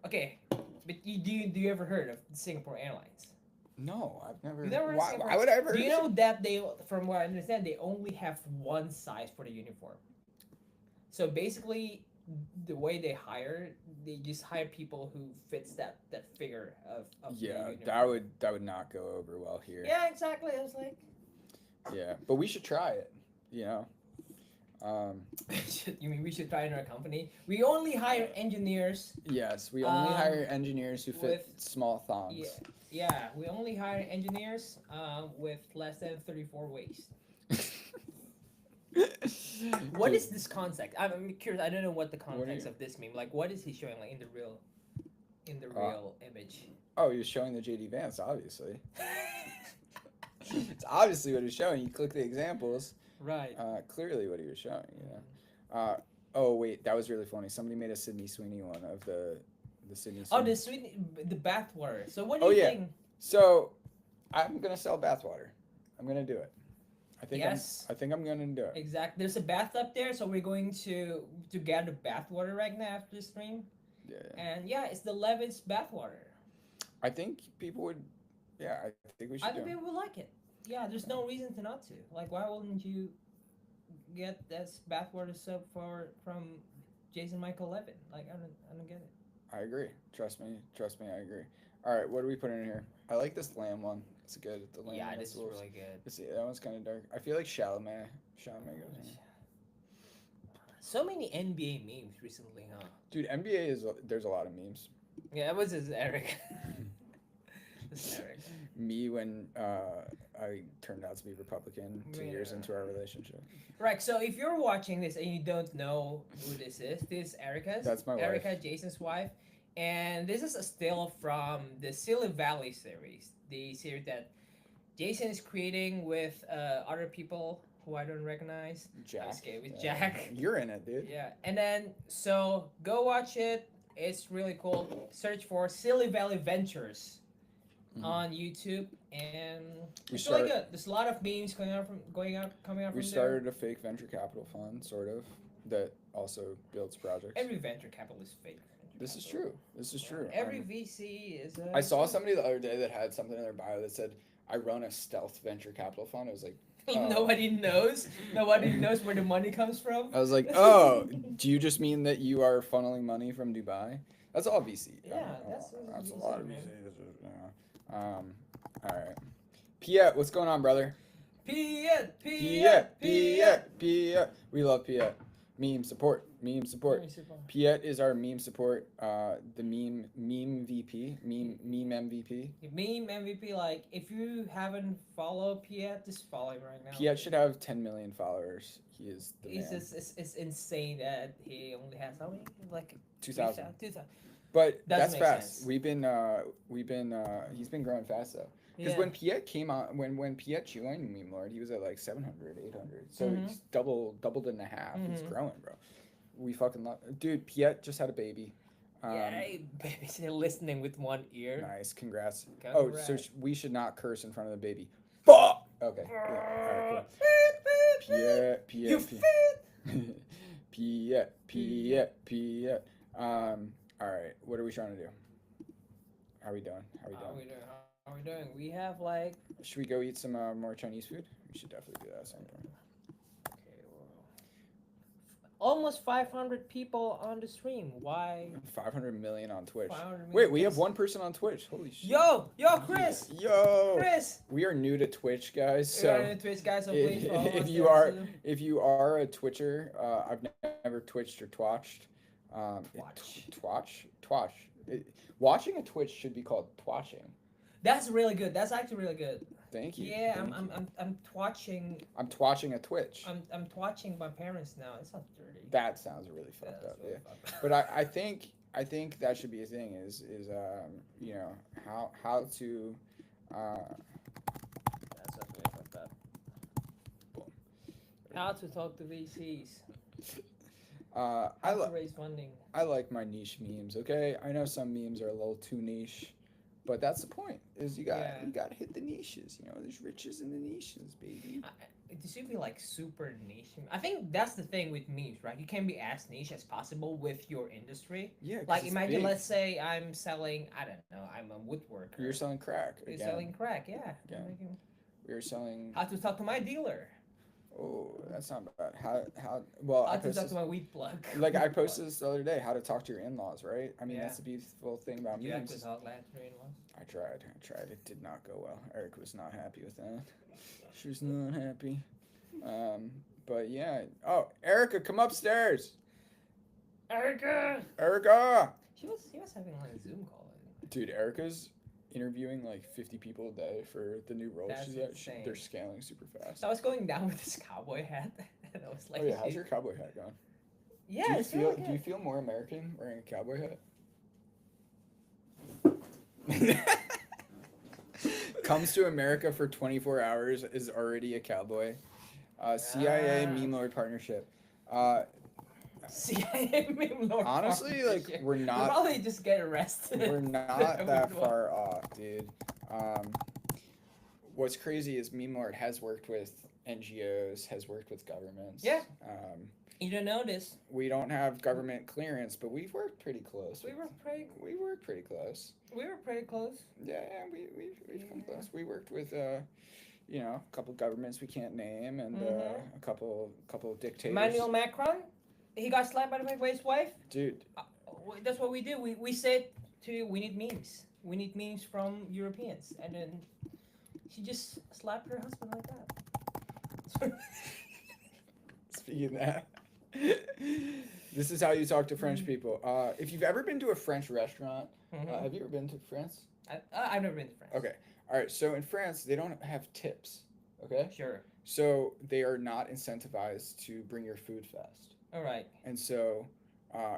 Okay, but do you ever heard of Singapore Airlines? No, I've never. You never heard why would I ever? Do you know that from what I understand, they only have one size for the uniform. So basically, the way they just hire people who fits that figure of yeah, the that would not go over well here. Yeah, exactly. I was like, yeah, but we should try it, you know. You mean we should try in our company? We only hire engineers. Yes, we only hire engineers who fit small thongs. Yeah, we only hire engineers with less than 34 waist. What is this context? I'm curious. I don't know what the context of this meme. Like, what is he showing? Like in the real image. Oh, he was showing the JD Vance, obviously. It's obviously what he's showing. You click the examples. Right. Clearly what he was showing. You know. Oh wait, that was really funny. Somebody made a Sydney Sweeney one of the the Sydney Oh, Swim. the bath water. So what do Oh you yeah. think? So I'm gonna sell bathwater. I'm gonna do it. Yes, I think I'm gonna do it. exactly. There's a bath up there, so we're going to get the bath water right now after the stream. Yeah, yeah. And yeah, it's the Levin's bath water. I think people would. Yeah, I think we should do I it. think people will like it. Yeah, there's no reason to not to. Like, why wouldn't you get this bath water sub for from Jason Michael Levin? Like, I don't get it. I agree. Trust me. I agree. All right, what do we put in here? I like this lamb one. It's good. The lamb Yeah, and the this is wolves. really good. Let's see, that one's kind of dark. I feel like Chalamet goes in here. So many NBA memes recently, huh? Dude, NBA is there's a lot of memes. Yeah, it was just Eric. This is Eric. Me when I turned out to be Republican 2 years into our relationship. Right, so if you're watching this and you don't know who this is Erica's. That's my wife. Erica, Jason's wife. And this is a still from the Silly Valley series, the series that Jason is creating with other people who I don't recognize. Jack. Okay, with Jack. You're in it, dude. Yeah, and then so go watch it. It's really cool. Search for Silly Valley Ventures on YouTube, and it's really good. There's a lot of memes coming out from coming out. We started a fake venture capital fund, sort of, that also builds projects. Every venture capital is fake. This is true. This is true. Every VC is. I saw somebody the other day that had something in their bio that said, "I run a stealth venture capital fund." I was like, Nobody knows. Nobody knows where the money comes from. I was like, "Oh, do you just mean that you are funneling money from Dubai?" That's all VC. Yeah, that's a lot of VC. All right. Piet, what's going on, brother? Piet. We love Piet. Meme support. Piet is our meme support. The meme VP. Meme MVP. Meme MVP. Like, if you haven't followed Piet, just follow him right now. Piet should have 10 million followers. He is the man. It's insane that he only has how many? Like 2,000. 2,000. But that's fast. Sense. We've been he's been growing fast though. Because when Piet came out, when Piet joined memelord, he was at like 700, 800. So he's doubled in a half. He's growing, bro. We fucking love, dude. Piet just had a baby. Yay, baby's still listening with one ear. Nice, congrats. Congrats. Oh, so we should not curse in front of the baby. Fuck. Okay. Yeah. All right, cool. Piet. All right. What are we trying to do? How are we doing? How are we doing? We have like. Should we go eat some more Chinese food? We should definitely do that at some point. Okay, well, almost 500 people on the stream. Why? 500 million on Twitch. 500 million. Wait, we have one person on Twitch. Holy shit. Yo, Chris. Chris. We are new to Twitch, guys. So please follow us if you are a Twitcher, I've never Twitched or twatched. Twatch. Watching a Twitch should be called twatching. That's really good. That's actually really good. Thank you. Yeah, I'm twatching. I'm twatching a Twitch. I'm twatching my parents now. It's not dirty. That sounds really fucked up. Really Yeah. fucked up. But I think that should be a thing. Is you know how to. That's really fucked up. How to talk to VCs. I raise funding. I like my niche memes. Okay, I know some memes are a little too niche, but that's the point. Is you got to hit the niches. You know, there's riches in the niches, baby. This should be like super niche. I think that's the thing with memes, right? You can be as niche as possible with your industry. Yeah. Like imagine, let's say I'm selling. I don't know. I'm a woodworker. You're selling crack. You're selling crack. Yeah. We're selling. How to talk to my dealer. Oh, that's not bad. How well how to talk to my weed plug. Like I posted this the other day, how to talk to your in-laws, right? I mean, that's the beautiful thing about memes. You have to talk to your in-laws? I tried. It did not go well. Erica was not happy with that. She was not happy. But yeah. Oh, Erica, come upstairs. Erica. She was having like a Zoom call. Dude, Erica's interviewing like 50 people a day for the new role she's at. They're scaling super fast. I was going down with this cowboy hat, and I was like, "Oh yeah, how's your cowboy hat going?" Yeah, do you feel more American wearing a cowboy hat? Comes to America for 24 hours, is already a cowboy. CIA memelord partnership. CIA meme lord Honestly, like competition. we're We'll not probably just get arrested. we're not If that we do far off, dude. Um, what's crazy is memelord has worked with NGOs, has worked with governments. Yeah. You don't know this. We don't have government clearance, but we've worked pretty close. We were pretty. We worked pretty close. We were pretty close. Yeah, we've come close. We worked with a couple governments we can't name, and a couple of dictators. Emmanuel Macron, he got slapped by his wife. Dude, That's what we do. We said to you, we need memes. We need memes from Europeans, and then she just slapped her husband like that. speaking of that, this is how you talk to French people. If you've ever been to a French restaurant, have you ever been to France? I've never been to France. Okay. All right. So in France, they don't have tips. Okay. Sure. So they are not incentivized to bring your food fast. All right. And so,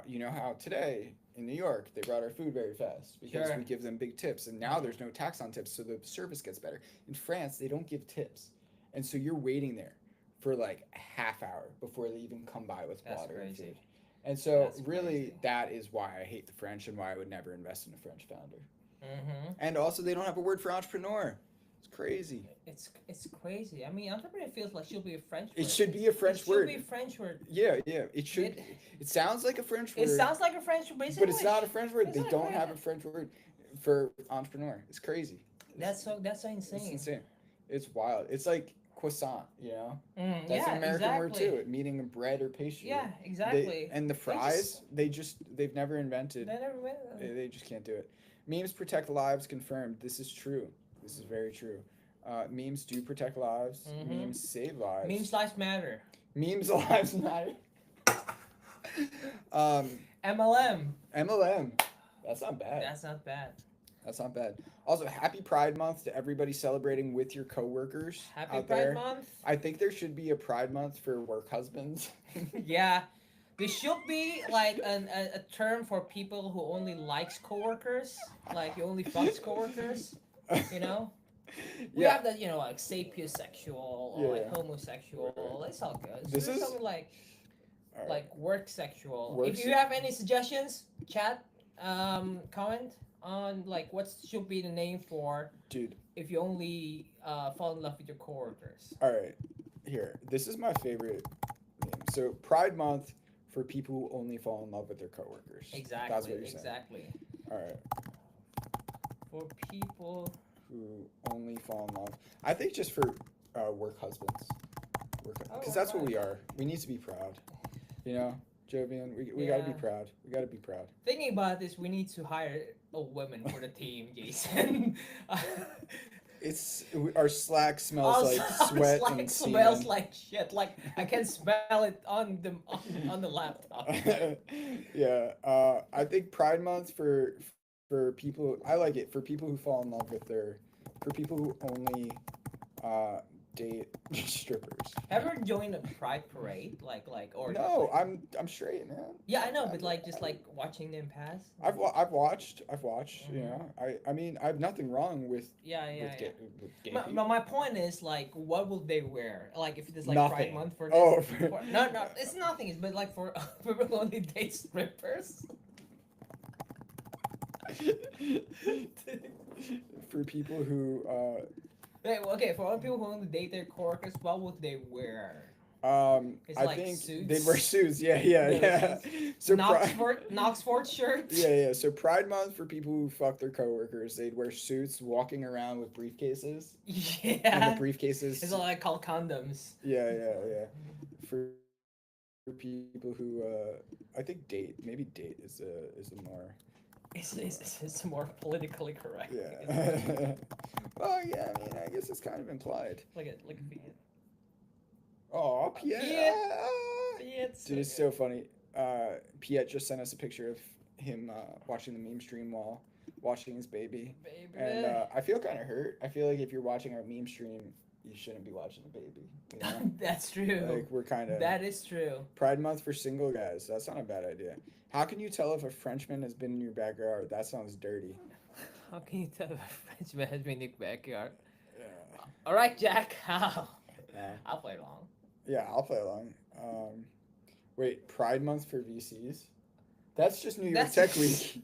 you know how today in New York they brought our food very fast because we give them big tips, and now there's no tax on tips, so the service gets better. In France, they don't give tips, and so you're waiting there for like a half hour before they even come by with water and food. And so really that is why I hate the French and why I would never invest in a French founder. And also they don't have a word for entrepreneur. It's crazy. It's crazy. I mean, entrepreneur feels like should be a French word. It should be a French word. It should be a French word. Yeah. It should. It sounds like a French word. It sounds like a French word, but it's not a French word. They don't have a French word for entrepreneur. It's crazy. That's so insane. It's insane. It's wild. It's like croissant, you know? That's yeah, an American word exactly. too, meaning bread or pastry. Yeah, exactly. And the fries, they've never invented. They never invented. They just can't do it. Memes protect lives, confirmed. This is true. This is very true. Memes do protect lives. Memes save lives. Memes lives matter. Memes lives matter. MLM. That's not bad. That's not bad. Also, happy Pride Month to everybody celebrating with your coworkers out there. Happy Pride Month. I think there should be a Pride Month for work husbands. Yeah. There should be like a term for people who only likes coworkers, like you only fucks coworkers, you know? We have that, like sapiosexual or like homosexual. That's all good. This is something like work sexual. If you se- have any suggestions, chat, comment on like what should be the name for if you only fall in love with your coworkers. All right, here. This is my favorite name. So Pride Month for people who only fall in love with their coworkers. Exactly. That's what you're saying. Exactly. All right. For people who only fall in love. I think just for work husbands. Because that's what we are. We need to be proud. You know, Jovian, we got to be proud. We got to be proud. Thinking about this, we need to hire a woman for the team, Jason. Our Slack smells like sweat and semen. Smells like shit. Like I can smell it on the laptop. Yeah, I think Pride Month for people. I like it for people who fall in love with for people who only date strippers. Ever joined a pride parade? Or no, I'm straight, man. Yeah, I know, but just watching them pass. I've watched. You know, I mean, I have nothing wrong with gay people. My point is what will they wear? Like if it's nothing. Pride Month for this. No, it's nothing. But for people who only date strippers. For people who for all people who only date their coworkers, what would they wear? I think suits? they'd wear suits. Yeah. So Knoxford shirts. Yeah. So Pride Month for people who fuck their coworkers, they'd wear suits, walking around with briefcases. Yeah. And the briefcases. It's all called condoms. Yeah. For people who I think maybe date is a more. It's more politically correct. Yeah. Well, yeah. I mean, I guess it's kind of implied. Look at Piet. Oh, Piet. Dude, it's so funny. Piet just sent us a picture of him watching the meme stream while watching his baby. And I feel kind of hurt. I feel like if you're watching our meme stream, you shouldn't be watching the baby. You know? That's true. Like we're kind of. That is true. Pride Month for single guys. That's not a bad idea. How can you tell if a Frenchman has been in your backyard? That sounds dirty. How can you tell if a Frenchman has been in your backyard? Yeah. All right, Jack. How? Yeah. I'll play along. Yeah, I'll play along. Wait, Pride Month for VCs? That's just New York That's Tech Week.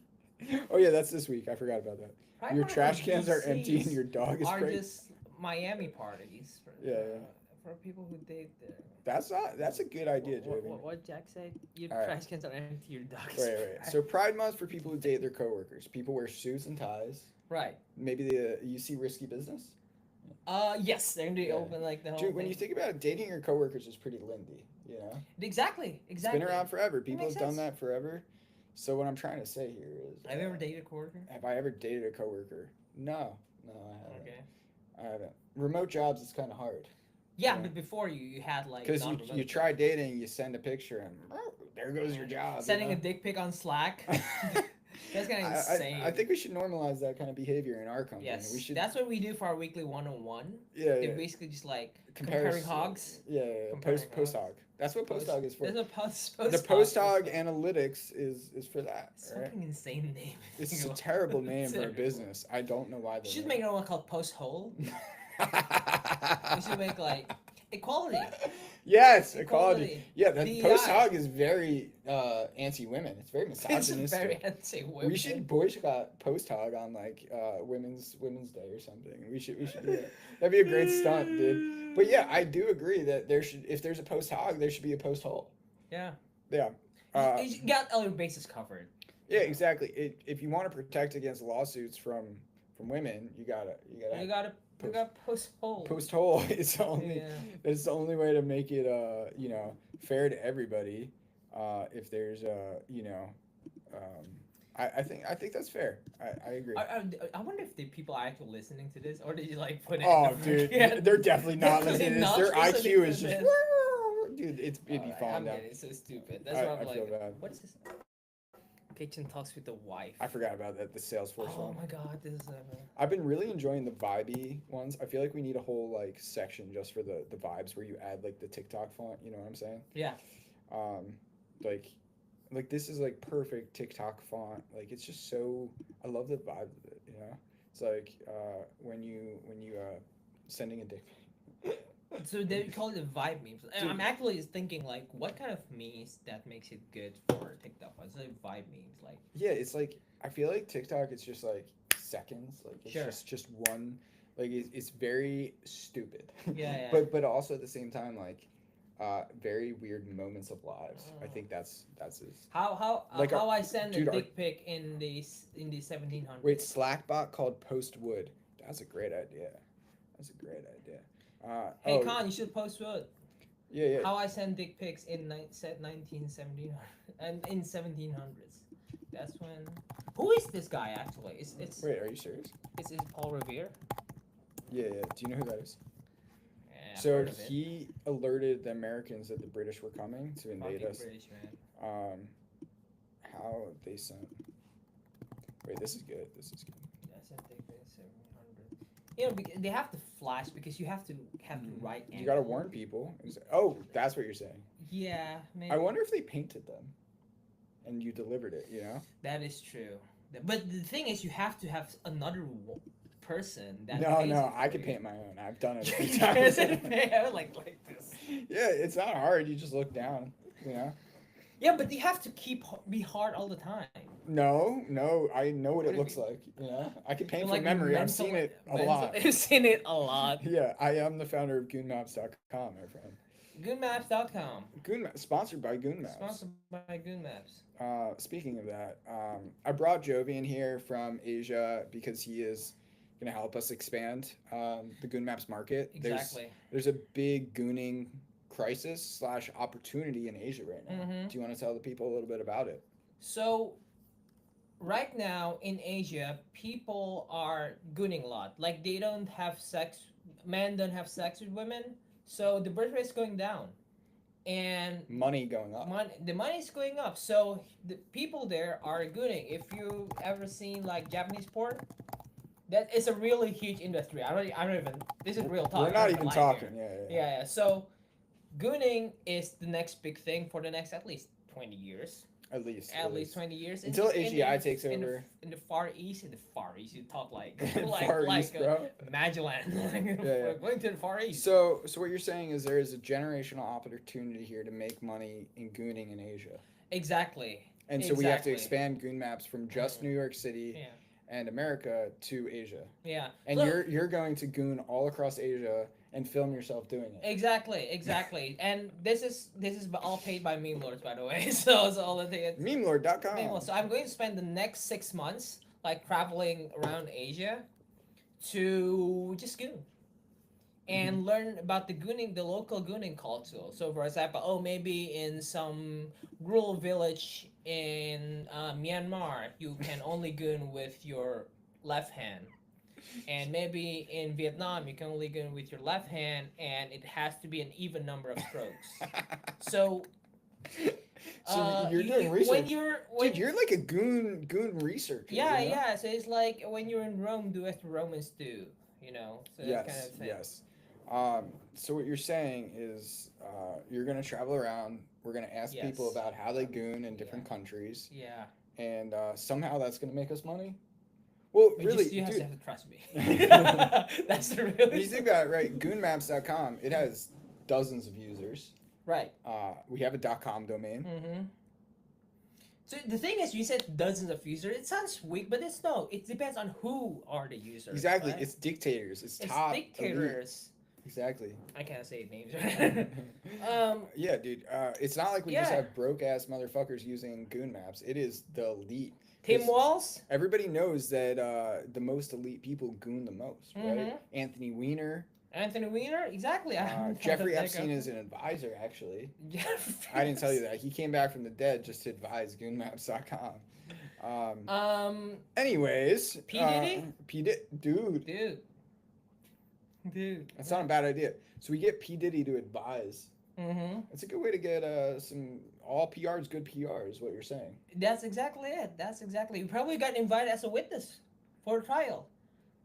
Oh yeah, that's this week. I forgot about that. Pride Your Month trash for cans are empty and VCs your dog is are pregnant. just Miami parties Yeah, for people who date there. That's a good idea, What, Jovi. what Jack said? Your All right. trash cans are empty. Your dog is Wait. So Pride Month for people who date their coworkers. People wear suits and ties. right. Maybe you see risky business. Yes, they're gonna Yeah. open like the whole Dude, when thing. you think about it, dating your coworkers is pretty lindy. You know, Exactly. it's been around forever. People makes have done sense. that forever. So what I'm trying to say here is, Have you ever dated a coworker? have I ever dated a coworker? No, I haven't. Okay. I haven't. Remote jobs is kind of hard. Yeah, but before you had like Because non-remote. you try dating, you send a picture, and there goes your job. Sending you a know? dick pic on Slack. That's kind of I, insane. I think we should normalize that kind of behavior in our company. Yes, We should. that's what we do for our weekly one-on-one. Yeah, They're yeah. basically just like comparing hogs. Yeah. Comparing Post hogs. hog. That's what post hog is for. There's a post The post hog analytics is for that. It's Right? fucking insane name. It's a terrible name for a business. I don't know why. You should make another one called Post Hole. We should make like equality. Yes, equality. Yeah, that DEI. post hog is very anti-women. It's very It's misogynistic. very anti-women. We should boycott post hog on like women's Day or something. We should do that. That'd be a great stunt, dude. But yeah, I do agree that if there's a post hog, there should be a post hole. Yeah. Yeah. You got all your bases covered. Yeah, exactly. If you want to protect against lawsuits from women, you gotta post hole. Post hole. It's the only way to make it fair to everybody. If there's I think that's fair. I agree. I wonder if the people are actually listening to this, or did you like put it? Oh, dude, they're definitely not listening to this. Their IQ is just, dude. It'd be falling down. It's so stupid. That's why I'm like, feel bad. What is this? Kitchen talks with the wife. I forgot about that. The Salesforce one. Oh my god, this is. I've been really enjoying the vibey ones. I feel like we need a whole like section just for the vibes where you add like the TikTok font. You know what I'm saying? Yeah. Like this is like perfect TikTok font. Like it's just so. I love the vibe of it. You know, it's like when you sending a dick. So they call it vibe memes. And I'm actually thinking like, what kind of memes that makes it good for TikTok? It's like vibe memes, like. Yeah, it's like I feel like TikTok. It's just like seconds. Like it's just one. Like it's very stupid. Yeah. But also at the same time like. Very weird moments of lives. I think that's his. How I send a dick pic in the 1700s. Wait, Slackbot called Postwood. That's a great idea. Hey Con, you should post wood. Yeah. How I send dick pics in 1700 and in 1700s. That's when. Who is this guy actually? It's. Wait, are you serious? Is Paul Revere? Yeah. Do you know who that is? Yeah, so he alerted the Americans that the British were coming to invade us. British, man. How they sent. Wait, this is good. I sent dick pics 1700. You know, they have to flash because you have to write. You gotta warn people. Oh, that's what you're saying. Yeah, maybe. I wonder if they painted them, and you delivered it. You know. That is true, but the thing is, you have to have another person that. No, I can paint my own. I've done it a few times. like this. Yeah, it's not hard. You just look down. You know. Yeah, but you have to be hard all the time. No, I know what it looks like. You know, I can paint from memory. I've seen it a lot. I've seen it a lot. Yeah, I am the founder of goonmaps.com, my friend. Goonmaps.com. Sponsored by Goonmaps. Sponsored by Goonmaps. Speaking of that, I brought Jovi in here from Asia because he is going to help us expand the Goonmaps market. Exactly. There's a big gooning crisis / opportunity in Asia right now. Mm-hmm. Do you want to tell the people a little bit about it? So, right now in Asia, people are gooning a lot. Like they don't have sex. Men don't have sex with women. So the birth rate is going down, and money going up. The money is going up. So the people there are gooning. If you ever seen like Japanese porn, that is a really huge industry. I don't even. This is real talk. We're not even talking. Yeah. So gooning is the next big thing for the next at least 20 years. At least 20 years. Until AGI takes over. In the Far East, you talk like Far East, bro. Magellan, going to the Far East. So what you're saying is there is a generational opportunity here to make money in gooning in Asia. Exactly. And so we have to expand Goon Maps from just New York City and America to Asia. Yeah. And you're going to goon all across Asia and film yourself doing it. Exactly. And this is all paid by memelords, by the way. So it's all the thing. memelord.com. So I'm going to spend the next 6 months like traveling around Asia to just goon. And learn about the local gooning culture. So, for example, maybe in some rural village in Myanmar, you can only goon with your left hand. And maybe in Vietnam, you can only goon with your left hand, and it has to be an even number of strokes. So you're doing research. Dude, you're like a goon researcher. Yeah, you know? Yeah. So it's like when you're in Rome, do as the Romans do. So that kind of thing. Yes. So what you're saying is you're going to travel around. We're going to ask people about how they goon in different countries. Yeah. And somehow that's going to make us money? Well, really, you have to trust me. That's the real. When you think about it, right? Goonmaps.com, it has dozens of users. Right. We have a .com domain. Mm-hmm. So the thing is, you said dozens of users. It sounds weak, but it's no. It depends on who are the users. Exactly. Right? It's dictators. It's top dictators. Elite. Exactly. I can't say names. Yeah, dude. It's not like we just have broke ass motherfuckers using Goon Maps. It is the elite. Tim Walz. Everybody knows that the most elite people goon the most, right? Anthony Weiner. Exactly. Jeffrey Epstein is an advisor, actually. I didn't tell you that. He came back from the dead just to advise goonmaps.com. Anyways. P. Diddy? Dude. That's not a bad idea. So we get P. Diddy to advise. Mm-hmm. It's a good way to get all PR is good PR is what you're saying. That's exactly it. You probably got invited as a witness for a trial.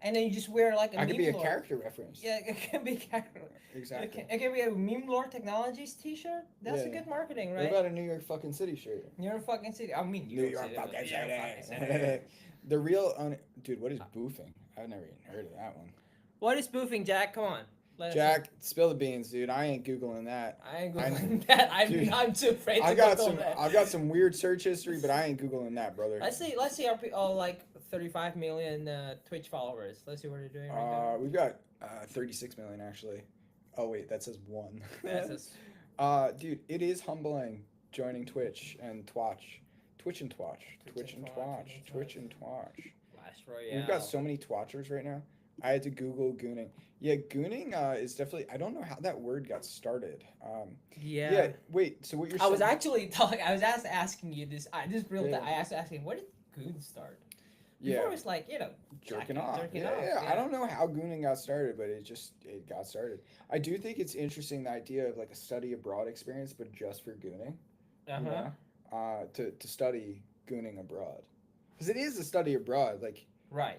And then you just wear like I could be a character reference. Yeah, it can be a character. Exactly. It can be a memelord technologies t-shirt. That's a good marketing, right? What about a New York fucking City shirt? New York fucking City. I mean, New York fucking City. The real dude, what is boofing? I've never even heard of that one. What is boofing, Jack? Come on. Jack, spill the beans, dude. I ain't googling that. I'm too afraid to Google that. I've got some weird search history, but I ain't googling that, brother. Let's see our like 35 million Twitch followers. Let's see what they're doing right now. We've got 36 million actually. Oh wait, that says 1. That says. Dude, it is humbling joining Twitch and Twatch. Twitch and Twatch. Clash Royale. We've got so many Twatchers right now. I had to Google gooning. Yeah, gooning is definitely. I don't know how that word got started. Yeah. Wait. So what you're saying? I was actually talking. I was asking you this. I asked asking, where did goon start? Before it was like jerking off. Yeah. I don't know how gooning got started, but it got started. I do think it's interesting the idea of like a study abroad experience, but just for gooning. To study gooning abroad, because it is a study abroad. Like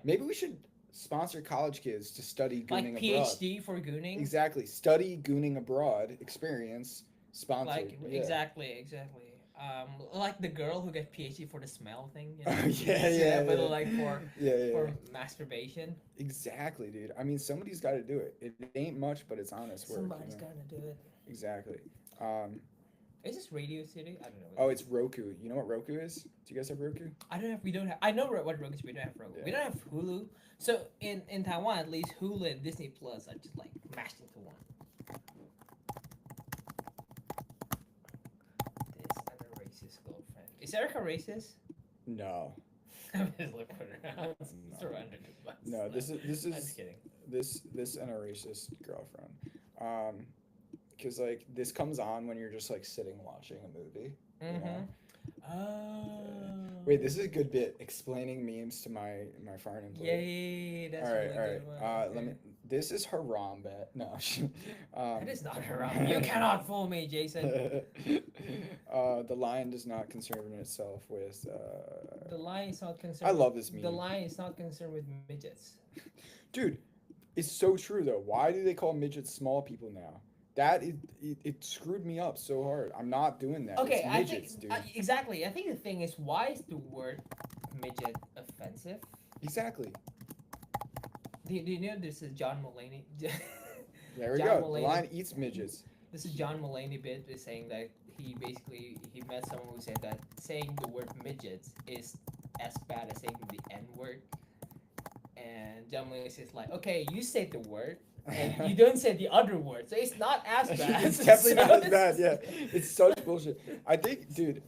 maybe we should sponsor college kids to study gooning abroad. Like PhD for gooning? Exactly. Study gooning abroad experience sponsored. Like, exactly. Like the girl who got PhD for the smell thing. But like for masturbation. Exactly, dude. I mean, somebody's got to do it. It ain't much, but it's honest work. Somebody's got to do it. Exactly. Is this Radio City? I don't know. Oh, it's Roku. You know what Roku is? Do you guys have Roku? We don't have. I know what Roku is. We don't have Roku. Yeah. We don't have Hulu. So in Taiwan, at least Hulu and Disney Plus are just like mashed into one. This other racist girlfriend. Is Erica racist? No. I'm just looking around. No, this is. I'm just kidding. This and a racist girlfriend. Because like this comes on when you're just like sitting watching a movie. You know? Oh. Wait, this is a good bit explaining memes to my foreign employee. Yay, that's all right, really good one. This is haram bet. No. It is not haram. You cannot fool me, Jason. The lion does not concern itself with. The lion is not concerned. I love this meme. The lion is not concerned with midgets. Dude, it's so true though. Why do they call midgets small people now? that it screwed me up so hard. I'm not doing that. It's Okay, I think midgets, dude. exactly. I think the thing is, why is the word midget offensive? Exactly. Do you know this is John Mulaney? There we John go. The Mulaney. line eats midgets. This is John Mulaney bit is saying that he met someone who said that saying the word midgets is as bad as saying the N word. And John Mulaney says like, okay, you say the word and you don't say the other word, so it's not as bad. It's definitely not as bad. Yeah, it's such bullshit. I think, dude.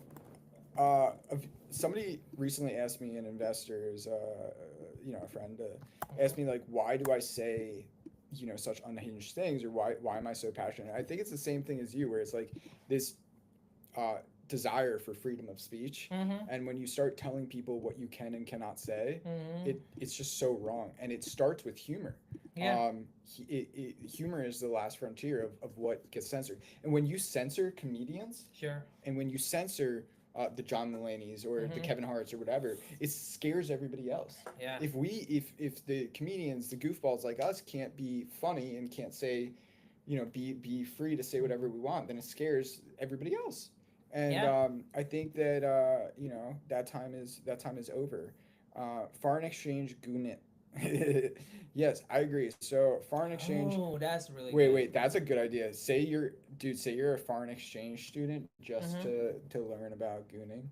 Somebody recently asked me, an investor, is a friend, asked me like, why do I say, such unhinged things, or why am I so passionate? I think it's the same thing as you, where it's like this uh, desire for freedom of speech, and when you start telling people what you can and cannot say, it's just so wrong, and it starts with humor. Yeah. Humor is the last frontier of what gets censored, and when you censor comedians, Sure. and when you censor the John Mulaney's or the Kevin Hart's or whatever, it scares everybody else. Yeah. If the comedians, the goofballs like us, can't be funny and can't say, be free to say whatever we want, then it scares everybody else. And Yeah. I think that that time is over. Foreign exchange goon it. Yes, I agree. So foreign exchange. Oh, that's really Wait, that's a good idea. Say you're a foreign exchange student just to learn about gooning.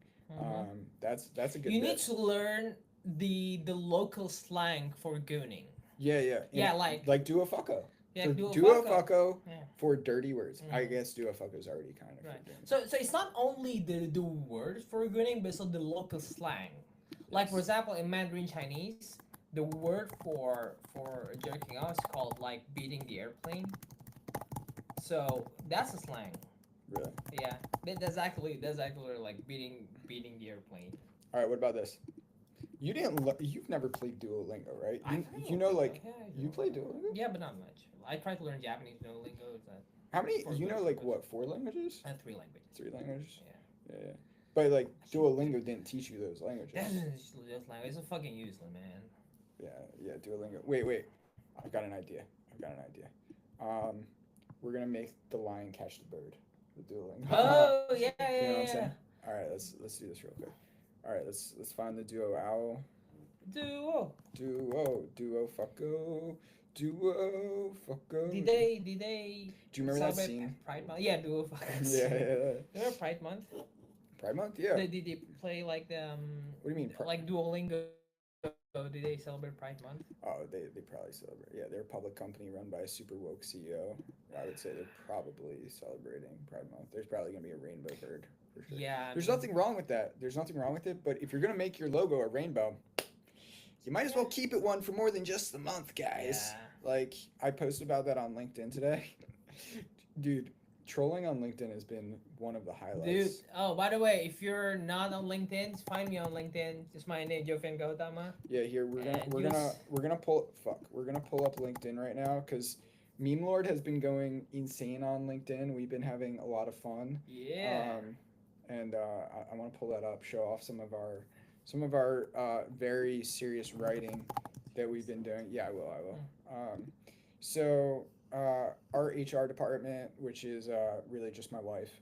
That's a good You bit. need to learn the local slang for gooning. Yeah. Yeah, like do a fucko. yeah, For do a do a fucko. fucko Yeah. for dirty words. I guess do a fucko is already kind of Right. for gooning. So it's not only the words for gooning, but also the local slang. Like for example, in Mandarin Chinese, the word for jerking off is called like beating the airplane. So that's a slang. Really. Yeah, that's actually like beating the airplane. All right. What about this? You've never played Duolingo, right? I You, played you know Duolingo, like yeah, I you do. play Duolingo? Yeah, but not much. I tried to learn Japanese Duolingo. Is that How many? for You good know like purpose. what? 4 languages? I had three languages. 3 languages? Yeah. Yeah. But like Duolingo didn't teach you those languages. That's just language. It's a fucking useless, man. Yeah, Duolingo. Wait. I've got an idea. Um, we're gonna make the lion catch the bird with Duolingo. Oh yeah, You know what I'm yeah. saying? All right, let's do this real quick. All right, let's find the duo owl. Duo. Duo fucko. Did they Do you remember that celebrate scene? Pride Month? Yeah, duo. Fuckers. Yeah. Remember Pride Month? Pride Month? Yeah. Did they play like the What do you mean? like Duolingo? Did they celebrate Pride Month? Oh, they probably celebrate. Yeah, they're a public company run by a super woke CEO. I would say they're probably celebrating Pride Month. There's probably gonna be a rainbow bird for sure. Yeah. There's nothing wrong with that. There's nothing wrong with it. But if you're gonna make your logo a rainbow, you might as well keep it one for more than just the month, guys. Yeah. Like I posted about that on LinkedIn today. Dude, trolling on LinkedIn has been one of the highlights. Dude, oh, by the way, if you're not on LinkedIn, find me on LinkedIn. Just my name, Jofen Gautama. Yeah, here we're gonna pull up LinkedIn right now because memelord has been going insane on LinkedIn. We've been having a lot of fun. Yeah. And I want to pull that up, show off some of our very serious writing that we've been doing. Yeah, I will. So our HR department, which is really just my wife.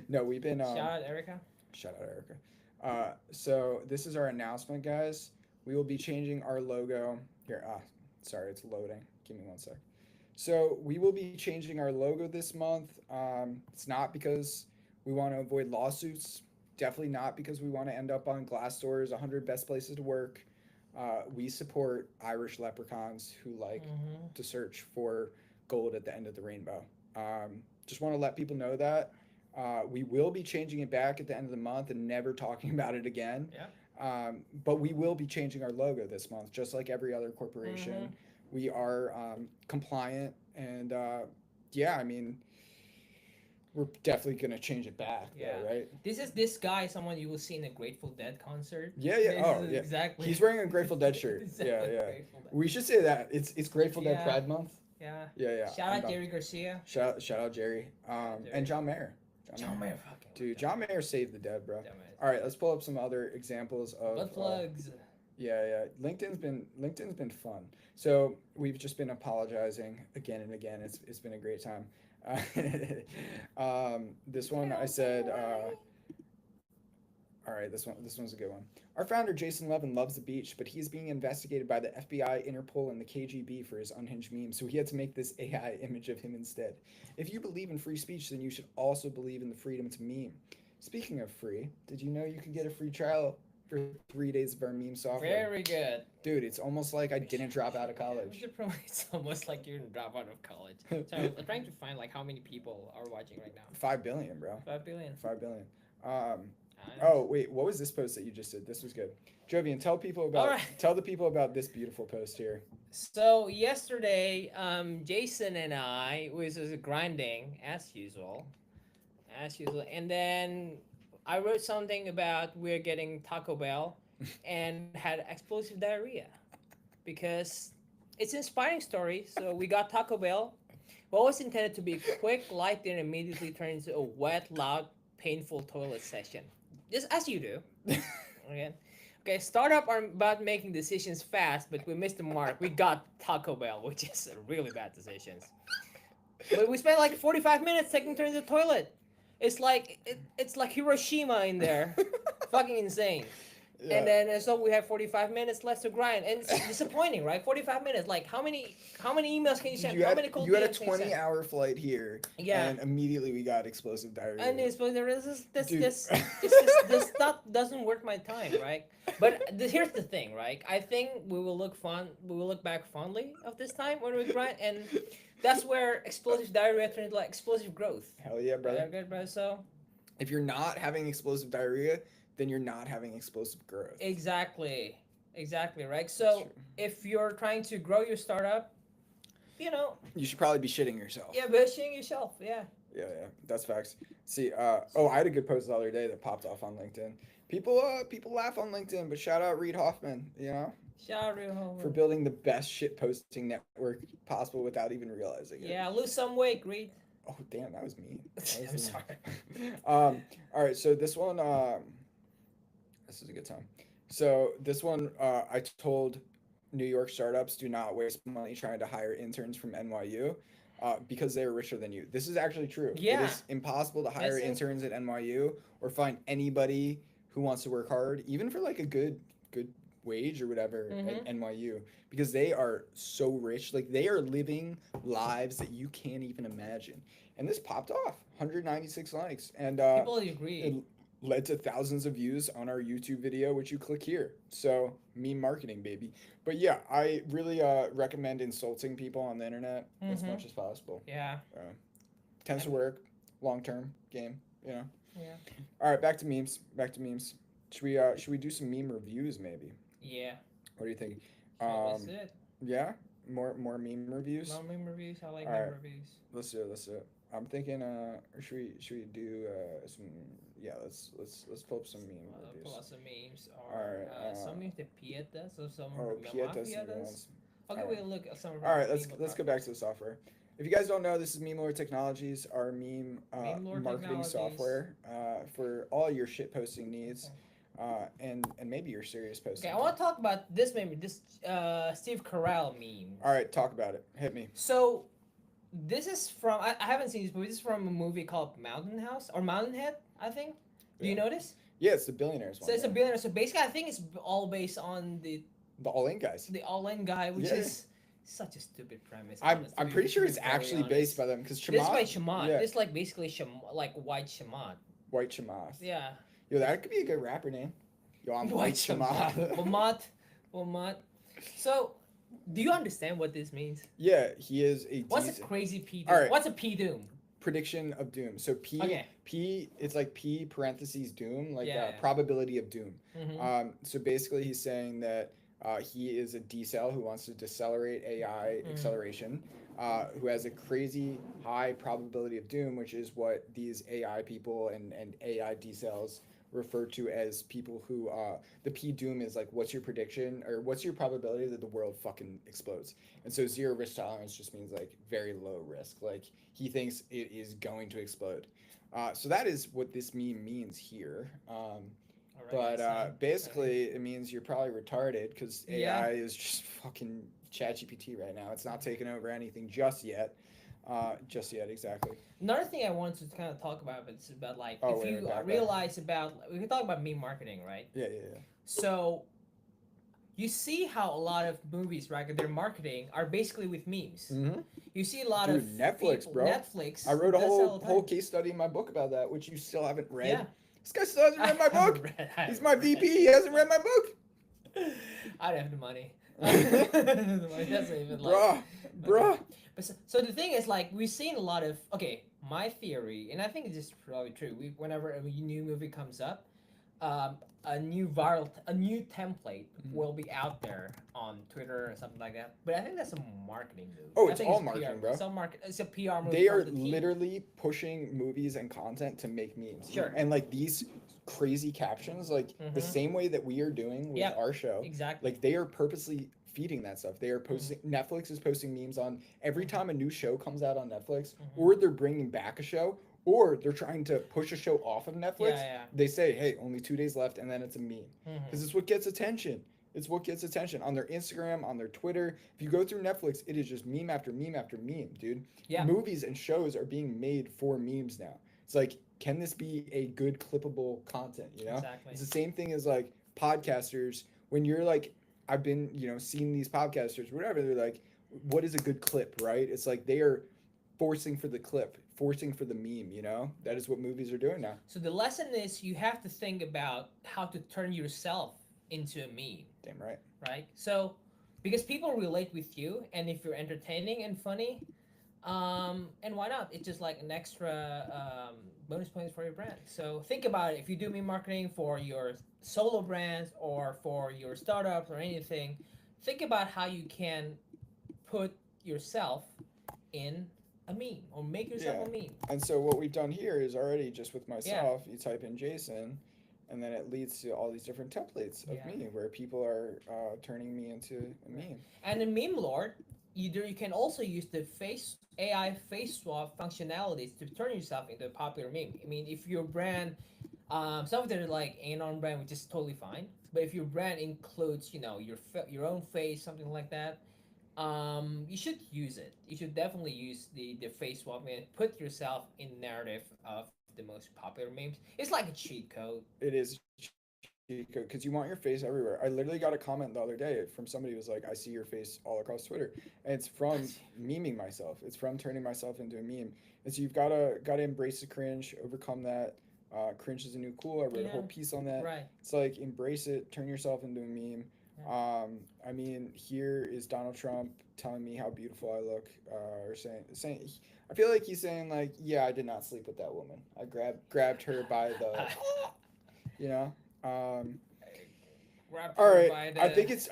No, we've been Shout out Erica. Shout out Erica. So this is our announcement, guys. We will be changing our logo. Here, sorry, it's loading. Give me one sec. So we will be changing our logo this month. It's not because we want to avoid lawsuits. Definitely not because we want to end up on Glassdoor's 100 best places to work. We support Irish leprechauns who like to search for gold at the end of the rainbow. Just want to let people know that. We will be changing it back at the end of the month and never talking about it again. Yeah. But we will be changing our logo this month, just like every other corporation. We are compliant, and yeah, I mean, we're definitely gonna change it back. Yeah. Though, right? This guy, someone you will see in a Grateful Dead concert. Yeah. Oh, yeah. Exactly. He's wearing a Grateful Dead shirt. Exactly, Yeah. Grateful Dead. We should say that it's Grateful Dead Yeah. Pride Month. Yeah. Yeah. Shout out Jerry Garcia. Shout out Jerry. And John Mayer. John Mayer, fucking. Dude, John Mayer saved the dead, bro. Damn it. All right, let's pull up some other examples of Butt plugs. Yeah. LinkedIn's been fun. So we've just been apologizing again and again. It's been a great time. This one I said. All right, this one's a good one. Our founder Jason Levin loves the beach, but he's being investigated by the FBI, Interpol, and the KGB for his unhinged meme. So he had to make this AI image of him instead. If you believe in free speech, then you should also believe in the freedom to meme. Speaking of free, did you know you could get a free trial for 3 days of our meme software? Very good. Dude, it's almost like I didn't drop out of We college. should probably, it's almost like you're in drop out of college. So I'm trying to find like how many people are watching right now. 5 billion, bro. 5 billion. 5 billion. Um, Nice. oh wait, what was this post that you just did? This was good. Jovian, All right. tell the people about this beautiful post here. So yesterday, Jason and I was grinding as usual, and then I wrote something about we're getting Taco Bell, and had explosive diarrhea, because it's an inspiring story. So we got Taco Bell. What was intended to be a quick, light dinner immediately turned into a wet, loud, painful toilet session, just as you do. Okay. Okay, startup are about making decisions fast, but we missed the mark. We got Taco Bell, which is a really bad decision. But we spent like 45 minutes taking turns in the toilet. It's like Hiroshima in there. Fucking insane. And Yeah. then so we have 45 minutes left to grind, and it's disappointing, right? 45 minutes. Like how many emails can you send? You How had many cold you had a DMs can you send? 20-hour flight here, Yeah. and immediately we got explosive diarrhea. And it's but there is Dude. this stuff doesn't worth my time, right? But here's the thing, right? I think we will look back fondly of this time when we grind, and that's where explosive diarrhea turned into like explosive growth. Hell yeah, brother. Good, brother. So If you're not having explosive diarrhea, then you're not having explosive growth. exactly, right? That's So true. if you're trying to grow your startup, you know, You should probably be shitting yourself. yeah, bushing yourself, yeah. Yeah, that's facts. See, I had a good post the other day that popped off on LinkedIn. People laugh on LinkedIn, but shout out Reed Hoffman, Shout out real for home. building the best shit posting network possible without even realizing it. Yeah, lose some weight, Reed. Oh damn, that was mean. I'm sorry. All right, so this one, this is a good time. So this one, I told New York startups do not waste money trying to hire interns from NYU, because they are richer than you. This is actually true. It Yeah. is impossible to hire That's it. interns at NYU or find anybody who wants to work hard, even for like a good wage or whatever at Mm-hmm. NYU, because they are so rich. Like they are living lives that you can't even imagine. And this popped off 196 likes, and People it agree. led to thousands of views on our YouTube video, which you click here. So meme marketing, baby. But yeah, I really recommend insulting people on the internet as Mm-hmm. much as possible. Yeah. Uh, Tends to work, long term game. Yeah. All right, back to memes. Back to memes. Should we do some meme reviews maybe? Yeah. What do you think? That was it. Yeah, more meme reviews. No meme reviews. I like All meme right. reviews. Let's do it. Let's do it. I'm thinking. Or should we do some? Yeah. Let's pull up some meme Pull reviews. out some memes, All or right. some memes that Pia does, or some Oh, Piet does Mafia some good does. ones. Okay, All right. we'll look at some of All our right. Let's meme let's go back to the software. If you guys don't know, this is memelord Technologies, our meme memelord marketing Technologies. software for all your shit posting needs, and maybe your serious posting. Okay, I want to talk about this meme, this Steve Carell meme. All right, talk about it. Hit me. So this is from I haven't seen this movie. This is from a movie called Mountain House or Mountain Head, I think. Do you Yeah. know this? Yeah, it's the billionaires one. So it's a yeah. billionaire. So basically, I think it's all based on The All In guys. the all-in guy, which Yeah. is such a stupid premise. I'm honestly, I'm to pretty be- sure to it's be very actually based honest. by them because This is by Chamath. Shamat. Yeah. This is like basically like white Shamat. White Chamath. Yeah. Yo, that could be a good rapper name. Yo, I'm White Chamath. Wamat. So, do you understand what this means? Yeah, he is a What's a decent crazy P doom? All right. What's a P doom? prediction of doom. So Okay. it's like P parentheses doom, like Yeah. probability of doom. Mm-hmm. So basically, he's saying that he is a decel who wants to decelerate AI acceleration, who has a crazy high probability of doom, which is what these AI people and AI decels refer to as people who the P doom is like, what's your prediction or what's your probability that the world fucking explodes? And so zero risk tolerance just means like very low risk. Like he thinks it is going to explode. So that is what this meme means here. But sign. Right. basically, it means you're probably retarded because Yeah. AI is just fucking ChatGPT right now. It's not taking over anything just yet. Just yet, exactly. Another thing I want to kind of talk about is about like Oh, if wait, wait, you back. realize about we can talk about meme marketing, right? Yeah, yeah, So you see how a lot of movies, right, their marketing are basically with memes. yeah. Mm-hmm. You see a lot of Dude, Netflix, people, bro. I Netflix wrote a does that all the whole time. case study in my book about that, which you still haven't Yeah, read. This guy still hasn't I read my haven't book. read. I He's haven't my read. VP. He hasn't read my book. I don't have the money. The money doesn't even like. Bruh, Okay, bruh. but so the thing is, like, we've seen a lot of. Okay, my theory, and I think it's just probably true. Whenever a new movie comes up, a new template Mhm. will be out there on Twitter or something like that. But I think that's a marketing move. Oh, I it's think all it's a PR. marketing, bro. It's a PR move They from are the team. literally pushing movies and content to make memes. Sure. And like these crazy captions, like the Mm-hmm. same way that we are doing with Yep. our show, Exactly. like they are purposely feeding that stuff. They are posting, Netflix is posting memes on every Mm-hmm. time a new show comes out on Netflix, Mm-hmm. or they're bringing back a show, or they're trying to push a show off of Yeah. Netflix. Yeah. They say, hey, only 2 days left, and then it's a meme. Because Mm-hmm. it's what gets attention. It's what gets attention on their Instagram, on their Twitter. If you go through Netflix, it is just meme after meme after meme, dude. Yeah. Movies and shows are being made for memes now. It's like, can this be a good clippable content? You know, Exactly. it's the same thing as like podcasters. When you're like, I've been, seeing these podcasters, whatever. They're like, what is a good clip, right? It's like they are forcing for the clip, forcing for the meme. That is what movies are doing now. So the lesson is you have to think about how to turn yourself into a meme, Damn right. right? So because people relate with you, and if you're entertaining and funny, and why not? It's just like an extra bonus points for your brand. So think about it. If you do meme marketing for your solo brands or for your startups or anything, think about how you can put yourself in a meme or make yourself Yeah. a meme. And so what we've done here is already just with Yeah. myself, you type in Jason, and then it leads to all these different templates of Yeah. me where people are turning me into a Right. meme. And in memelord, you can also use the face AI face swap functionalities to turn yourself into a popular meme. I mean, if your brand, some of them are like Anon brand, which is totally fine. But if your brand includes, your own face, something like that, you should use it. You should definitely use the face swap and put yourself in the narrative of the most popular memes. It's like a cheat code. It is because you want your face everywhere. I literally got a comment the other day from somebody who was like, "I see your face all across Twitter," and it's from memeing myself. It's from turning myself into a meme. And so you've gotta embrace the cringe, overcome that. Cringe is a new cool. I wrote a Yeah. whole piece on that. Right. It's like embrace it, turn yourself into a meme. Yeah. I mean, here is Donald Trump telling me how beautiful I look, or saying. I feel like he's saying like, yeah, I did not sleep with that woman. I grabbed her by the, you know. Um, Grabbed all her right, by I the. think it's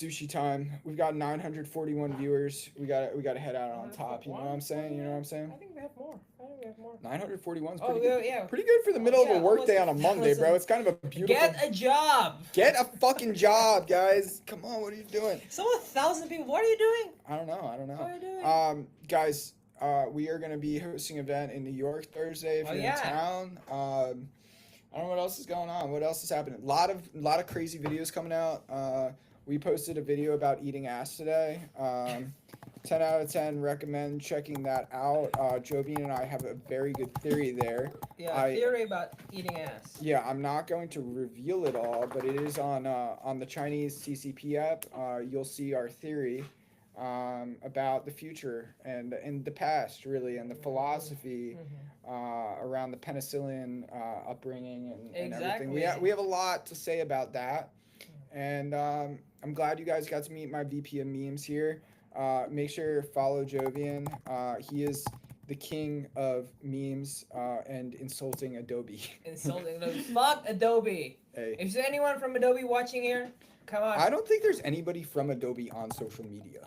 sushi time. We've got 941 viewers. We got to head out on top. You know what I'm saying? You know what I'm saying? I think we have more. I think we have more. 941 is Oh pretty yeah, good. yeah. Pretty good for the middle of a work day on a Monday, bro. It's kind of a beautiful. Get a job. Get a fucking job, guys. Come on, what are you doing? So 1,000 people. What are you doing? I don't know. I don't What are you doing? know. Guys, we are gonna be hosting an event in New York Thursday. If Oh, you're yeah. in town, I don't know what else is going on. What else is happening? A lot of crazy videos coming out. We posted a video about eating ass today. 10 out of 10 recommend checking that out. Jovian and I have a very good theory there. Yeah, theory about eating ass. Yeah, I'm not going to reveal it all, but it is on the Chinese CCP app. You'll see our theory about the future and the past, really, and the philosophy around the penicillin upbringing and everything. Exactly. We have a lot to say about that, and I'm glad you guys got to meet my VP of memes here. Make sure to follow Jovian. He is the king of memes and insulting Adobe. Insulting Adobe. Fuck Adobe. Hey. If there's anyone from Adobe watching here, come on. I don't think there's anybody from Adobe on social media.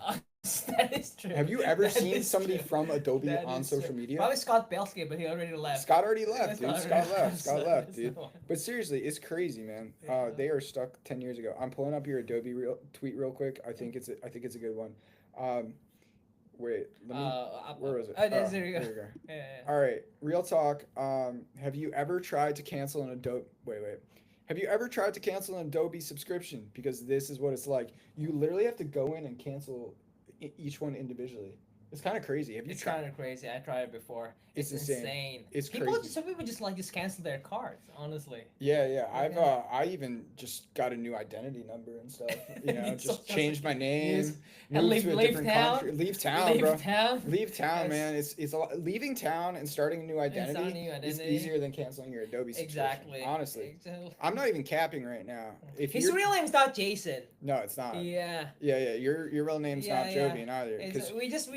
That is true. Have you ever That seen is somebody true. from Adobe That on is social true. media? Probably Scott Belsky, but he already left. Scott already left, dude. Scott left, That's dude. the one. But seriously, it's crazy, man. Yeah. They are stuck 10 years ago. I'm pulling up your Adobe tweet real quick. I think it's a good one. Wait, let me. Where was it? Oh, there you go. There you go. Yeah. All right, real talk. Have you ever tried to cancel an Adobe? Wait. Have you ever tried to cancel an Adobe subscription? Because this is what it's like. You literally have to go in and cancel each one individually. It's kind of crazy. Have you It's tried? kind of crazy. I tried it before. It's It's insane. insane. It's People, crazy. some people just cancel their cards. Honestly. Yeah, yeah. Yeah. I even just got a new identity number and stuff. You know, New just social changed my news name, and moved to a leave different town. country, leave town, bro. Leave town. Leave town, Yes. man. It's a lot, leaving town and starting a new It's not identity new is identity. easier than canceling your Adobe subscription. Exactly. Honestly, Exactly. I'm not even capping right now. If His you're real name's not Jason. no, it's not. Yeah. Yeah, yeah. Your real name's Yeah, not yeah. Jovian either. Because We just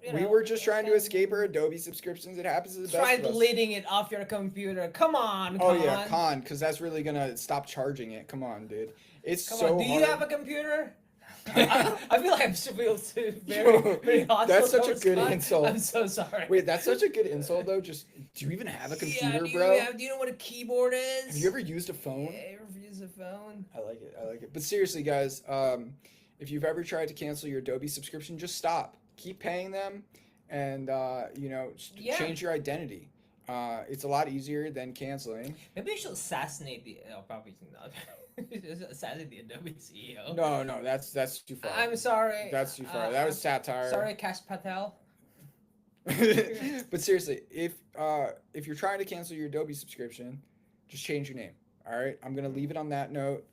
you we know, were just it's trying to kinda- escape our Adobe subscriptions. It happens to the best Try of us. deleting it off your computer. Come on, Oh Con. yeah, con, because that's really gonna stop charging it. Come on, dude. It's Come so on. Do hard. you have a computer? I feel like I'm feel too Yo, very hostile. that's such a towards good Con. insult. I'm so sorry. Wait, that's such a good insult though. Just do you even have a computer, bro? Do you know what a keyboard is? Have you ever used a phone? Yeah, ever used a phone? I like it. I like it. But seriously, guys, if you've ever tried to cancel your Adobe subscription, just stop. Keep paying them, and Yeah. change your identity. It's a lot easier than canceling. Maybe I should assassinate the. Oh, probably not. Assassinate the Adobe CEO. No, no, that's too far. I'm sorry. That's too far. That was satire. Sorry, Cash Patel. But seriously, if you're trying to cancel your Adobe subscription, just change your name. All right, I'm gonna leave it on that note.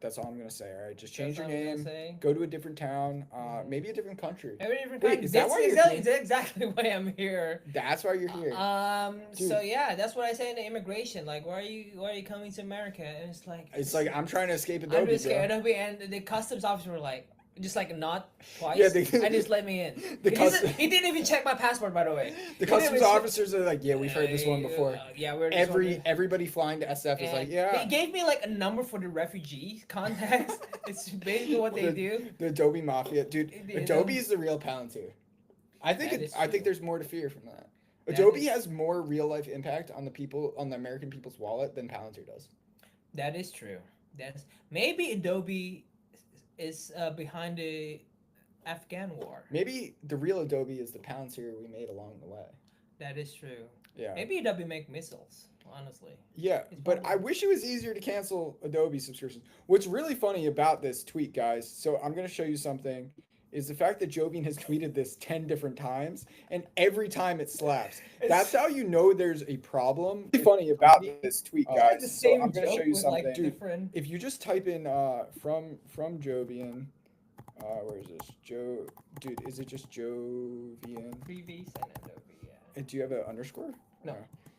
That's all I'm gonna say. All right, just change your name. Go to a different town. Maybe a different country. Every different Wait, kind. is that That's why you're exactly, here? that's exactly why I'm here. That's why you're here. Dude. So yeah, that's what I say in the immigration. Like, why are you coming to America? And It's like I'm trying to escape Adobe. I'm just bro. scared Adobe, and the customs officer were like, just like not twice. Yeah, and just let me in. He didn't even check my passport, by the way. The He didn't customs even check- officers are like, yeah, we've heard this one before. Yeah, we're this one. Everybody flying to SF is like, yeah. They gave me like a number for the refugee contacts. It's basically what they do. The Adobe Mafia, dude. The Adobe is the real Palantir. I think That is I think true. there's more to fear from that. That Adobe is- has more real life impact on the American people's wallet than Palantir does. That is true. That's maybe Adobe is behind the Afghan war. Maybe the real Adobe is the Palantir we made along the way. That is true. Yeah. Maybe Adobe make missiles. Honestly. Yeah, It's but probably- I wish it was easier to cancel Adobe subscriptions. What's really funny about this tweet, guys, so I'm going to show you something, is the fact that Jovian has tweeted this 10 different times, and every time it slaps. That's how you know there's a problem. Funny about this tweet, guys, the so same I'm going to show joke you with, something. like, Dude, different. if you just type in from Jovian, where is this? Dude, is it just Jovian? Previous and Adobe, yeah. And do you have an underscore? No.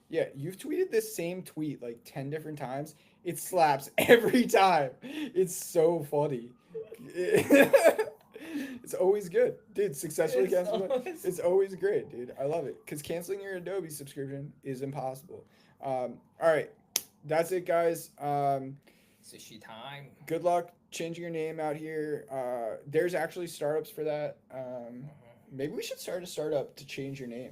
Yeah, you've tweeted this same tweet like 10 different times. It slaps every time. It's so funny. It's always good. Dude, successfully canceled. It's always great, dude. I love it. Because canceling your Adobe subscription is impossible. All right. That's it, guys. Sushi time. Good luck changing your name out here. There's actually startups for that. Maybe we should start a startup to change your name.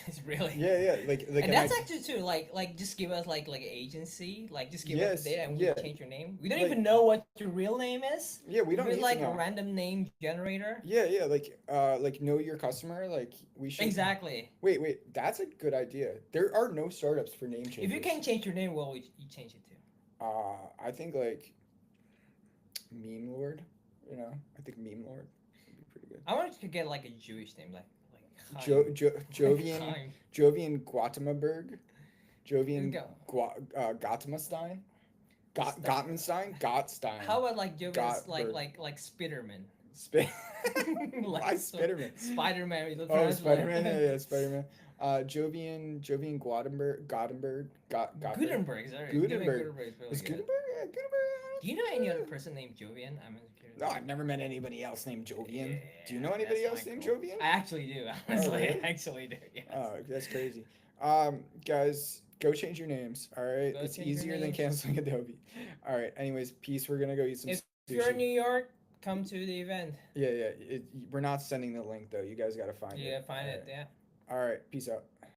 It's really. Yeah, like And that's actually too like just give us like an agency, like just give us the data and we yeah. change your name. We don't Like- even know what your real name is. Yeah, we don't We're need like to know. a random name generator. Yeah, like know your customer. Like we should. Exactly. Wait, that's a good idea. There are no startups for name changes. If you can't change your name, well, you change it too. I think like memelord. You know, I think memelord would be pretty good. I wanted to get like a Jewish name, like Jovian Chaim. Jovian Guatemaberg, Jovian Go. Gottmastein, Gottmanstein, Gottstein. How about like Jovian Gottberg. like Spiderman? Spit. Like Why Spiderman? Spider-Man. Oh, Spider-Man. Yeah, Spider-Man. Jovian Gottenberg. Gutenberg. Sorry. Gutenberg. Gutenberg is really Is good. Gutenberg? Yeah, Gutenberg. Do you know any other person named Jovian? I'm curious. No, I've never met anybody else named Jovian. Yeah, Do you know anybody that's else named cool. Jovian? I actually do. Honestly, really? I actually do. Yes. Oh, that's crazy. Guys, go change your names. All right, Go it's change your easier than names. canceling Adobe. All right. Anyways, peace. We're gonna go eat some If sushi. you're in New York, come to the event. Yeah. We're not sending the link though. You guys gotta find it. Yeah, find All it. right. Yeah. All right. Peace out.